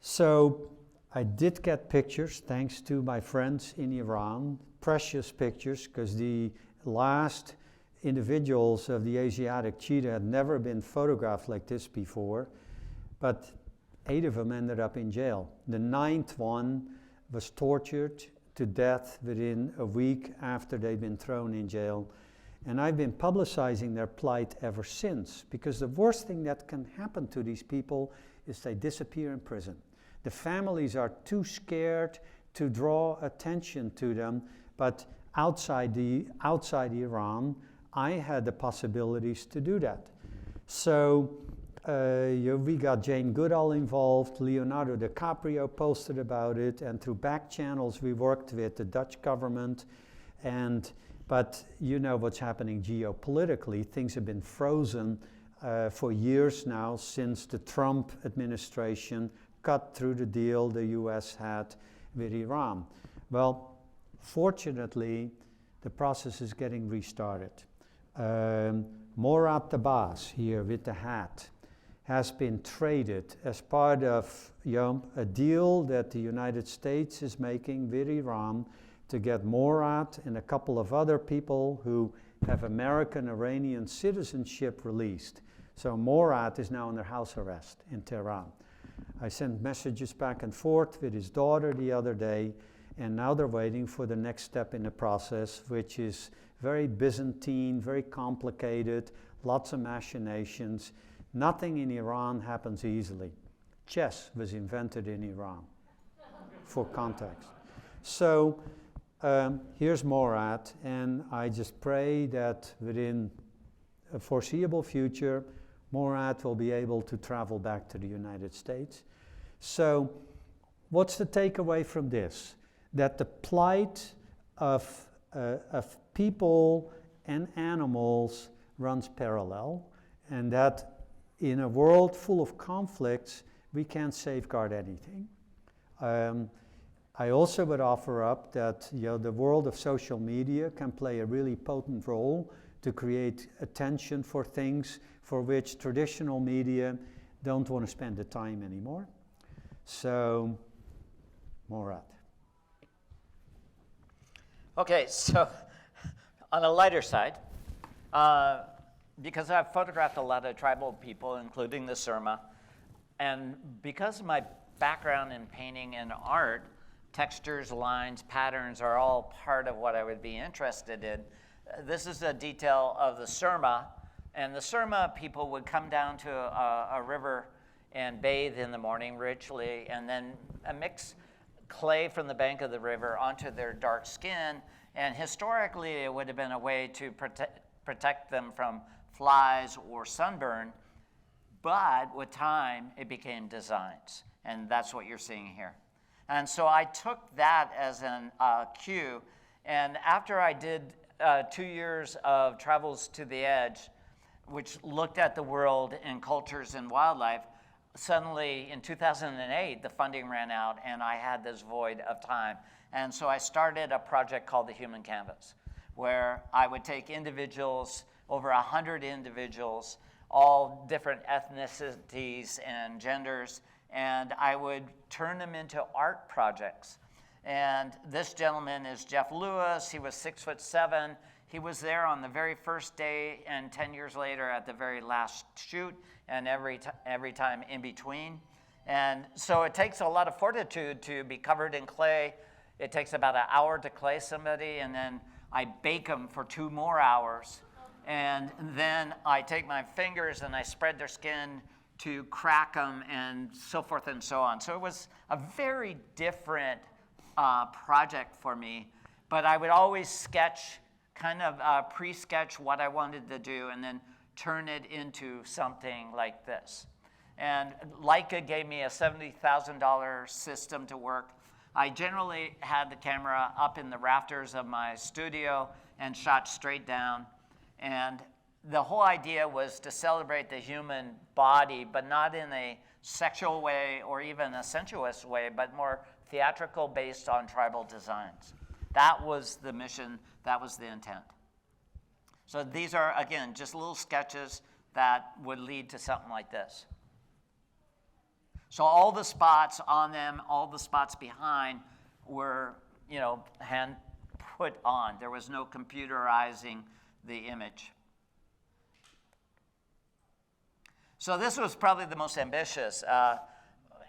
So I did get pictures, thanks to my friends in Iran, precious pictures, because the last individuals of the Asiatic cheetah had never been photographed like this before, but 8 of them ended up in jail. The 9th one was tortured to death within a week after they'd been thrown in jail. And I've been publicizing their plight ever since, because the worst thing that can happen to these people is they disappear in prison. The families are too scared to draw attention to them, but outside Iran, I had the possibilities to do that. So we got Jane Goodall involved, Leonardo DiCaprio posted about it, and through back channels we worked with the Dutch government. But you know what's happening geopolitically. Things have been frozen for years now, since the Trump administration cut through the deal the US had with Iran. Well, fortunately, the process is getting restarted. Morad Tabas here with the hat has been traded as part of a deal that the United States is making with Iran to get Morad and a couple of other people who have American-Iranian citizenship released. So Morad is now under house arrest in Tehran. I sent messages back and forth with his daughter the other day, and now they're waiting for the next step in the process, which is very Byzantine, very complicated, lots of machinations. Nothing in Iran happens easily. Chess was invented in Iran, for context. So here's Morad, and I just pray that within a foreseeable future, Morad will be able to travel back to the United States. So what's the takeaway from this? That the plight of people and animals runs parallel, and that in a world full of conflicts, we can't safeguard anything. I also would offer up that the world of social media can play a really potent role to create attention for things for which traditional media don't want to spend the time anymore. So, Morad. Okay, so on a lighter side, because I've photographed a lot of tribal people, including the Surma, and because of my background in painting and art, textures, lines, patterns are all part of what I would be interested in. This is a detail of the Surma, and the Surma people would come down to a river and bathe in the morning richly, and then mix clay from the bank of the river onto their dark skin, and historically it would have been a way to protect them from flies or sunburn, but with time it became designs, and that's what you're seeing here. And so I took that as an cue, and after I did 2 years of Travels to the Edge, which looked at the world and cultures and wildlife, suddenly in 2008 the funding ran out and I had this void of time. And so I started a project called the Human Canvas, where I would take individuals, over 100 individuals, all different ethnicities and genders, and I would turn them into art projects. And this gentleman is Jeff Lewis. He was 6'7". He was there on the very first day, and 10 years later at the very last shoot, and every time in between. And so it takes a lot of fortitude to be covered in clay. It takes about an hour to clay somebody, and then I bake them for 2 more hours. And then I take my fingers and I spread their skin to crack them, and so forth and so on. So it was a very different project for me, but I would always sketch, kind of pre-sketch what I wanted to do, and then turn it into something like this. And Leica gave me a $70,000 system to work. I generally had the camera up in the rafters of my studio and shot straight down. And the whole idea was to celebrate the human body, but not in a sexual way or even a sensuous way, but more theatrical, based on tribal designs. That was the mission, that was the intent. So these are, again, just little sketches that would lead to something like this. So all the spots on them, all the spots behind were, hand put on. There was no computerizing the image. So this was probably the most ambitious.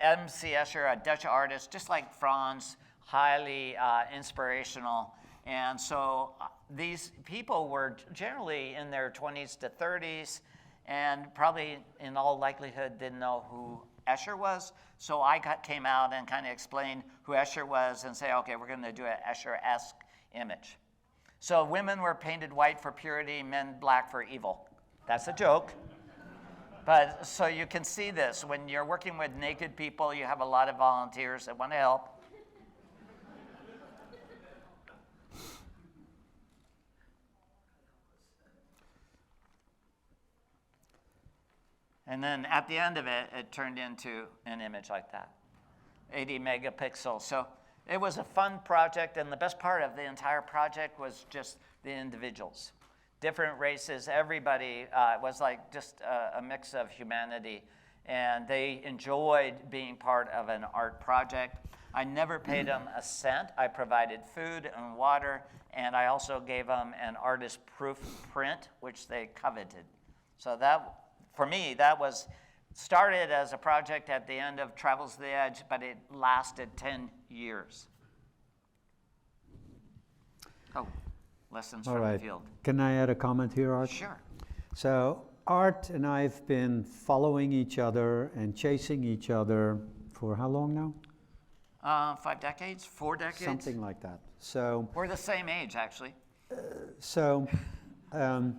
M.C. Escher, a Dutch artist, just like Frans, highly inspirational. And so these people were generally in their 20s to 30s, and probably in all likelihood didn't know who Escher was. So I came out and kind of explained who Escher was and say, okay, we're going to do an Escher-esque image. So women were painted white for purity, men black for evil. That's a joke. But so you can see this. When you're working with naked people, you have a lot of volunteers that want to help. And then at the end of it, it turned into an image like that, 80 megapixels. So it was a fun project, and the best part of the entire project was just the individuals. Different races, everybody was like just a mix of humanity, and they enjoyed being part of an art project. I never paid them a cent. I provided food and water, and I also gave them an artist-proof print, which they coveted. So that, for me, that was started as a project at the end of Travels to the Edge, but it lasted 10 years. Oh, lessons from the field. Can I add a comment here, Art? Sure. So Art and I have been following each other and chasing each other for how long now? 5 decades, 4 decades? Something like that. So we're the same age, actually. I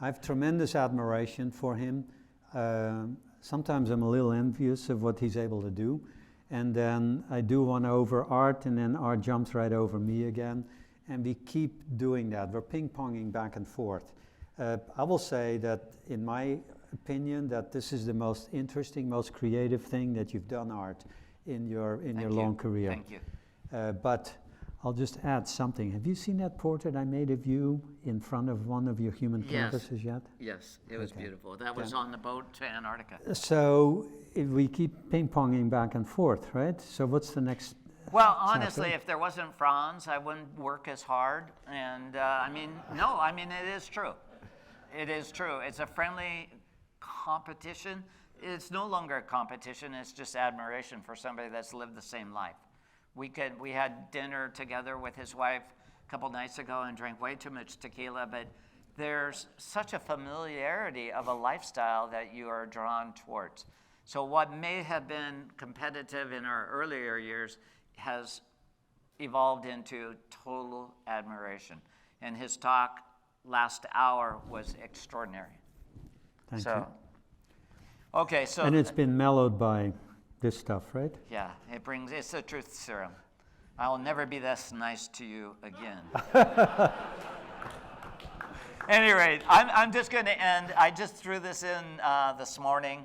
have tremendous admiration for him. Sometimes I'm a little envious of what he's able to do. And then I do one over Art, and then Art jumps right over me again. And we keep doing that. We're ping-ponging back and forth. I will say that, in my opinion, that this is the most interesting, most creative thing that you've done, Art, in your long career. Thank you. But I'll just add something. Have you seen that portrait I made of you in front of one of your human canvases yet? Yes, it was Okay. beautiful. That was on the boat to Antarctica. So if we keep ping-ponging back and forth, right? So what's the next? Well, honestly, if there wasn't Frans, I wouldn't work as hard. And it is true. It is true. It's a friendly competition. It's no longer a competition. It's just admiration for somebody that's lived the same life. We had dinner together with his wife a couple nights ago and drank way too much tequila, but there's such a familiarity of a lifestyle that you are drawn towards. So what may have been competitive in our earlier years has evolved into total admiration. And his talk last hour was extraordinary. Thank you. Okay, so. And it's been mellowed by this stuff, right? Yeah, it's the truth serum. I will never be this nice to you again. Anyway, I'm just going to end. I just threw this in this morning.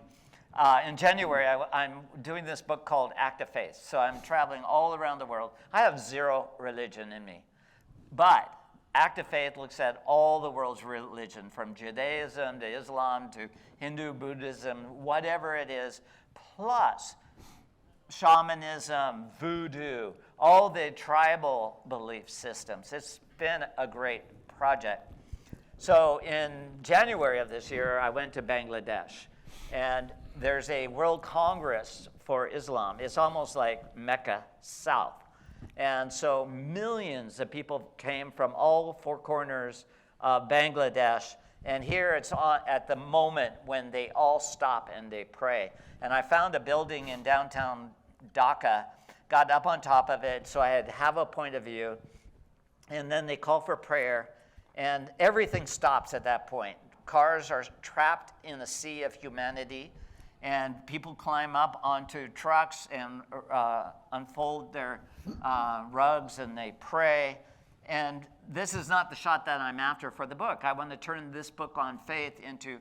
In January, I'm doing this book called Act of Faith. So I'm traveling all around the world. I have zero religion in me. But Act of Faith looks at all the world's religion, from Judaism to Islam to Hindu, Buddhism, whatever it is, plus shamanism, voodoo, all the tribal belief systems. It's been a great project. So in January of this year, I went to Bangladesh, and there's a World Congress for Islam. It's almost like Mecca South. And so millions of people came from all four corners of Bangladesh. And here it's at the moment when they all stop and they pray. And I found a building in downtown Dhaka, got up on top of it so I had have a point of view. And then they call for prayer, and everything stops at that point. Cars are trapped in a sea of humanity, and people climb up onto trucks and unfold their rugs, and they pray. And this is not the shot that I'm after for the book. I want to turn this book on faith into,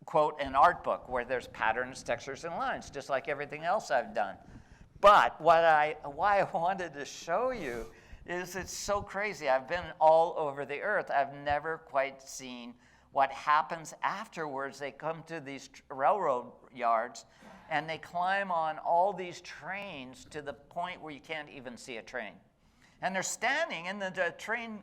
quote, an art book where there's patterns, textures, and lines, just like everything else I've done. But why I wanted to show you is it's so crazy. I've been all over the earth. I've never quite seen what happens afterwards. They come to these railroad yards, and they climb on all these trains to the point where you can't even see a train. And they're standing, and the train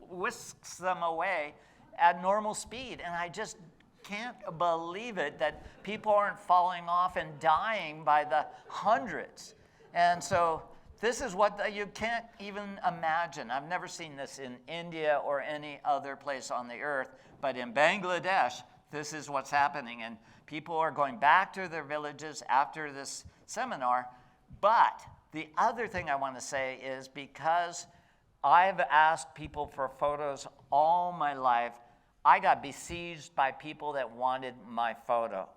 whisks them away at normal speed. And I just can't believe it that people aren't falling off and dying by the hundreds. And so this is what you can't even imagine. I've never seen this in India or any other place on the earth, but in Bangladesh, this is what's happening. And people are going back to their villages after this seminar. But the other thing I want to say is, because I've asked people for photos all my life, I got besieged by people that wanted my photo.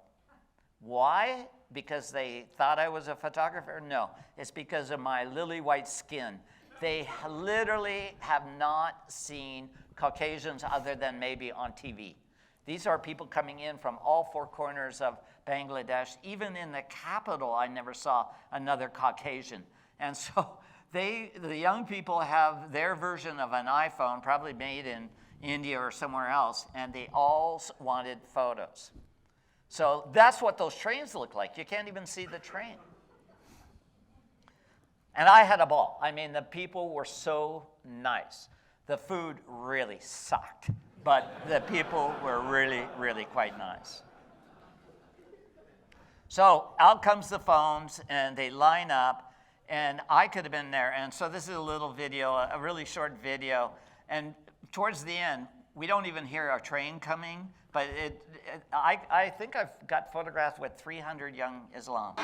Why? Because they thought I was a photographer? No, it's because of my lily white skin. They literally have not seen Caucasians other than maybe on TV. These are people coming in from all four corners of Bangladesh. Even in the capital, I never saw another Caucasian. And so the young people have their version of an iPhone, probably made in India or somewhere else, and they all wanted photos. So that's what those trains look like. You can't even see the train. And I had a ball. I mean, the people were so nice. The food really sucked, but the people were really, really quite nice. So out comes the phones, and they line up, and I could have been there. And so this is a little video, a really short video. And towards the end, we don't even hear a train coming, but I think I've got photographed with 300 young Islam.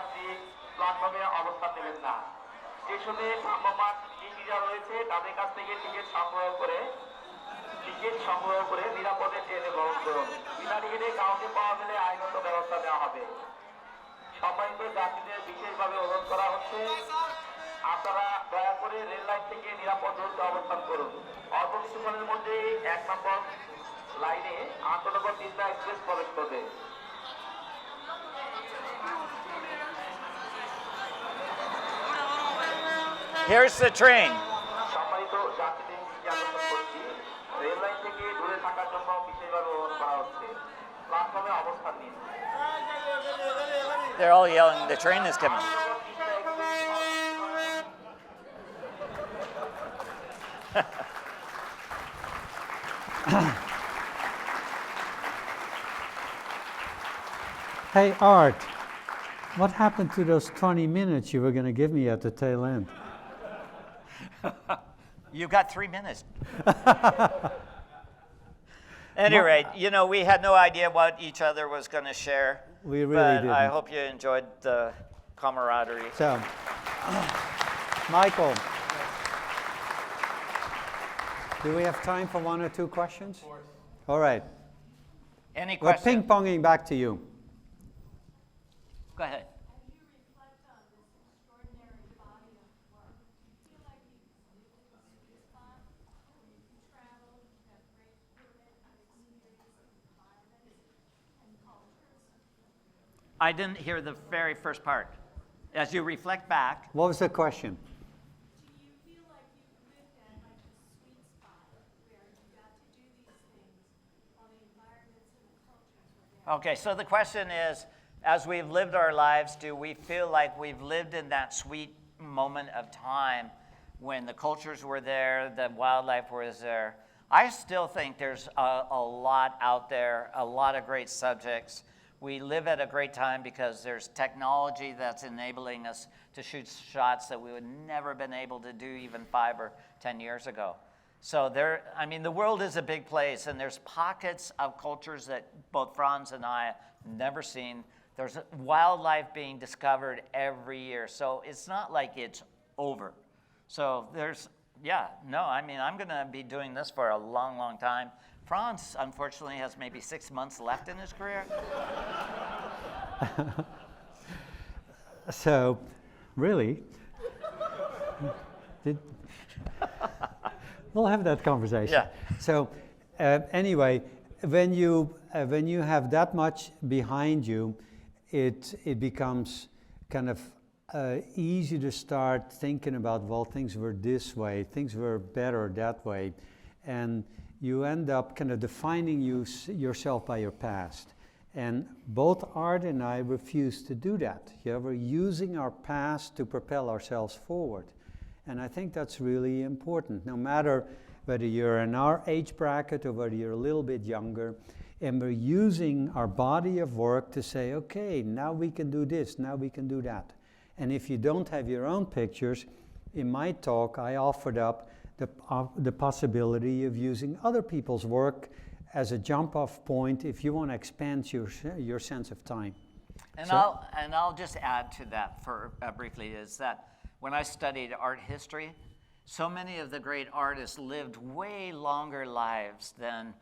যাত্রী প্ল্যাটফর্মে অবস্থান নেবেন না। স্টেশনে ভ্রাম্যমাণ টিকিটরা রয়েছে, তাদের কাছ থেকে টিকিট সংগ্রহ করে নিরাপদে ট্রেনে গ্রহণ করুন। বিনা টিকিটে কাউকে পাওয়া গেলে আইনত ব্যবস্থা নেওয়া হবে। সম্মানিত যাত্রীদের বিশেষভাবে অনুরোধ করা হচ্ছে, আপনারা দয়া করে রেল লাইন থেকে নিরাপদ দূরত্বে অবস্থান করুন। অল্প কিছুক্ষণের মধ্যেই 1 নম্বর লাইনে আন্তনগর তিস্তা এক্সপ্রেস প্রবেশ করবে। Here's the train. সম্মানিত যাত্রীদের আলোচনা করছি, রেল লাইন থেকে দূরে থাকার জন্য বিশেষভাবে অনুরোধ করা হচ্ছে। প্ল্যাটফর্মে অবস্থান নিন। They're all yelling, the train is coming. Hey, Art, what happened to those 20 minutes you were going to give me at the tail end? You've got 3 minutes. At any rate, you know, we had no idea what each other was going to share. We really but didn't. I hope you enjoyed the camaraderie. So, Michael, do we have time for 1 or 2 questions? Of course. All right. Any We're questions? ping-ponging back to you. Go ahead. As you reflect on this extraordinary body of work, do you feel like you've lived in a sweet spot where you can travel, you have great pyramid of experience and climates and cultures? I didn't hear the very first part. As you reflect back, What was the question? Do you feel like you've lived at like a sweet spot where you got to do these things while the environments and the cultures were there? okay, so the question is, as we've lived our lives, do we feel like we've lived in that sweet moment of time when the cultures were there, the wildlife was there? I still think there's a lot out there, a lot of great subjects. We live at a great time because there's technology that's enabling us to shoot shots that we would never have been able to do even 5 or 10 years ago. So there, I mean, the world is a big place, and there's pockets of cultures that both Frans and I have never seen. There's wildlife being discovered every year, so it's not like it's over. So there's, yeah, no, I mean, I'm going to be doing this for a long, long time. Frans, unfortunately, has maybe 6 months left in his career. So, really? We'll have that conversation. Yeah. So, anyway, when you have that much behind you, it becomes kind of easy to start thinking about, well, things were this way, things were better that way, and you end up kind of defining yourself by your past. And both Art and I refuse to do that. Yeah, we're using our past to propel ourselves forward. And I think that's really important, no matter whether you're in our age bracket or whether you're a little bit younger. And we're using our body of work to say, okay, now we can do this, now we can do that. And if you don't have your own pictures, in my talk, I offered up the possibility of using other people's work as a jump-off point if you want to expand your sense of time. And I'll just add to that for briefly is that when I studied art history, so many of the great artists lived way longer lives than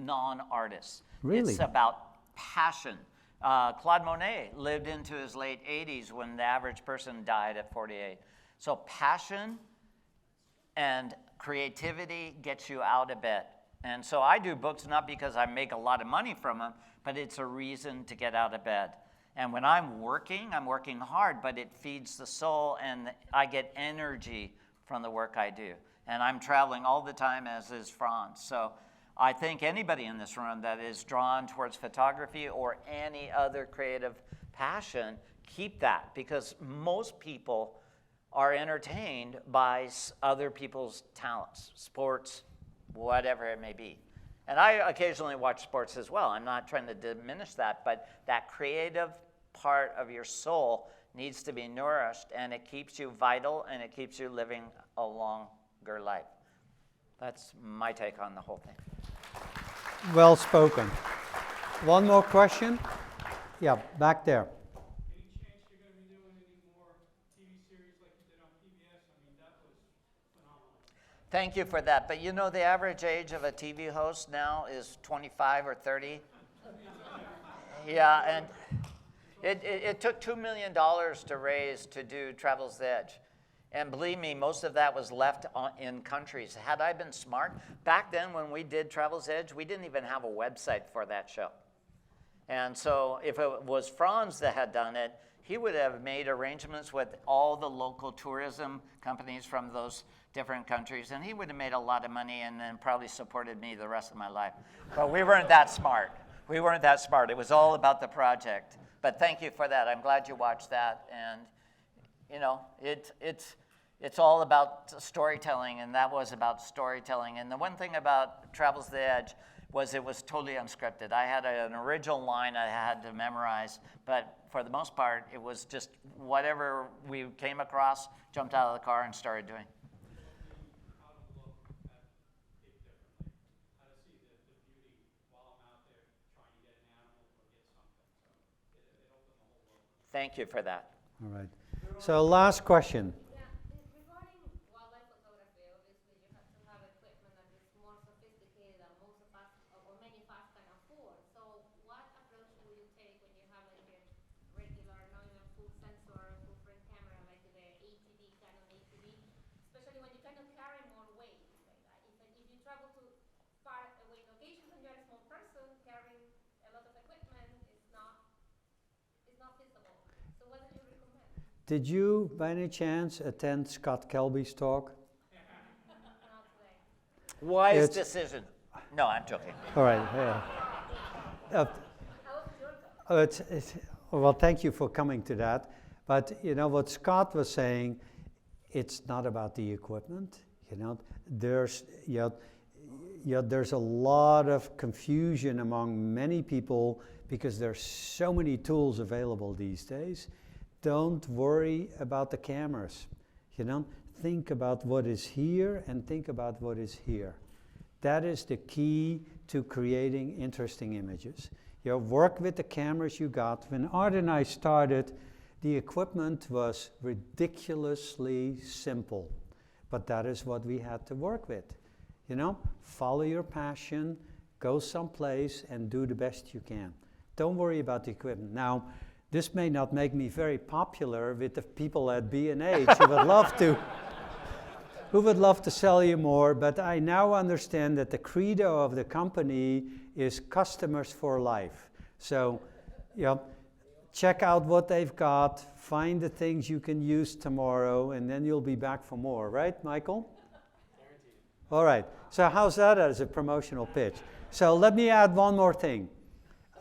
non-artists. Really? It's about passion. Claude Monet lived into his late 80s when the average person died at 48. So passion and creativity gets you out of bed. And so I do books not because I make a lot of money from them, but it's a reason to get out of bed. And when I'm working hard, but it feeds the soul, and I get energy from the work I do. And I'm traveling all the time, as is Frans. So I think anybody in this room that is drawn towards photography or any other creative passion, keep that, because most people are entertained by other people's talents, sports, whatever it may be. And I occasionally watch sports as well. I'm not trying to diminish that, but that creative part of your soul needs to be nourished, and it keeps you vital, and it keeps you living a longer life. That's my take on the whole thing. Well spoken. One more question? Yeah, back there. Thank you for that. But you know, the average age of a TV host now is 25 or 30. Yeah, and it took $2 million to raise to do Travel's Edge. And believe me, most of that was left in countries. Had I been smart, back then when we did Travel's Edge, we didn't even have a website for that show. And so if it was Frans that had done it, he would have made arrangements with all the local tourism companies from those different countries, and he would have made a lot of money and then probably supported me the rest of my life. But we weren't that smart. We weren't that smart. It was all about the project. But thank you for that. I'm glad you watched that. And, you know, it's all about storytelling, and that was about storytelling. And the one thing about Travel's the Edge was it was totally unscripted. I had an original line I had to memorize, but for the most part, it was just whatever we came across, jumped out of the car and started doing. Thank you for that. All right. So last question. Yeah, regarding wildlife photography, obviously you have to have equipment that is more sophisticated than most of us, or many of us can afford. So what approach will you take when you have like a regular, not even full sensor, full frame camera, like the ATD, Canon ATD, especially when you kind of carry more weight? Like if you travel to far away locations and you're a small person, carrying a lot of equipment is not feasible. So what do you recommend? Did you, by any chance, attend Scott Kelby's talk? Not today. Wise It's- decision. No, I'm joking. All right. Yeah. How was your talk? Well, thank you for coming to that. But you know what Scott was saying, it's not about the equipment. You know, there's a lot of confusion among many people because there's so many tools available these days. Don't worry about the cameras. You know, think about what is here and think about what is here. That is the key to creating interesting images. You know, work with the cameras you got. When Art and I started, the equipment was ridiculously simple, but that is what we had to work with. You know, follow your passion, go someplace and do the best you can. Don't worry about the equipment. Now, this may not make me very popular with the people at B&H who would love to sell you more, but I now understand that the credo of the company is customers for life. So, you know, check out what they've got, find the things you can use tomorrow, and then you'll be back for more, right, Michael? Guaranteed. All right, so how's that as a promotional pitch? So let me add one more thing.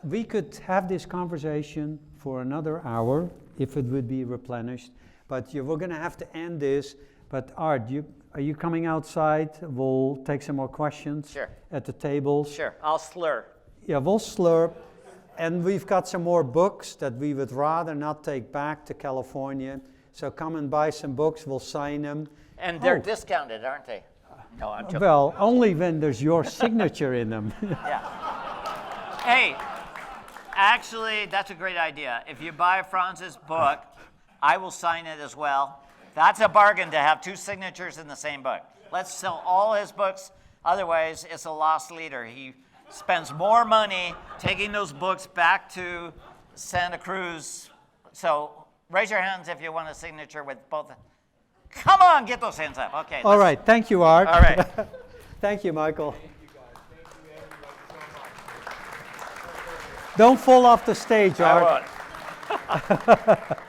We could have this conversation for another hour if it would be replenished, but we're going to have to end this. But Art, are you coming outside? We'll take some more questions at the tables. Sure, I'll slur. Yeah, we'll slurp. And we've got some more books that we would rather not take back to California. So come and buy some books, we'll sign them. And they're discounted, aren't they? No, I'm joking. Well, only when there's your signature in them. Yeah. Hey, actually, that's a great idea. If you buy Frans's book, I will sign it as well. That's a bargain to have two signatures in the same book. Let's sell all his books. Otherwise, it's a lost leader. He spends more money taking those books back to Santa Cruz. So raise your hands if you want a signature with both. Come on, get those hands up. Okay. All right. Thank you, Art. All right. Thank you, Michael. Don't fall off the stage, Art. I won't.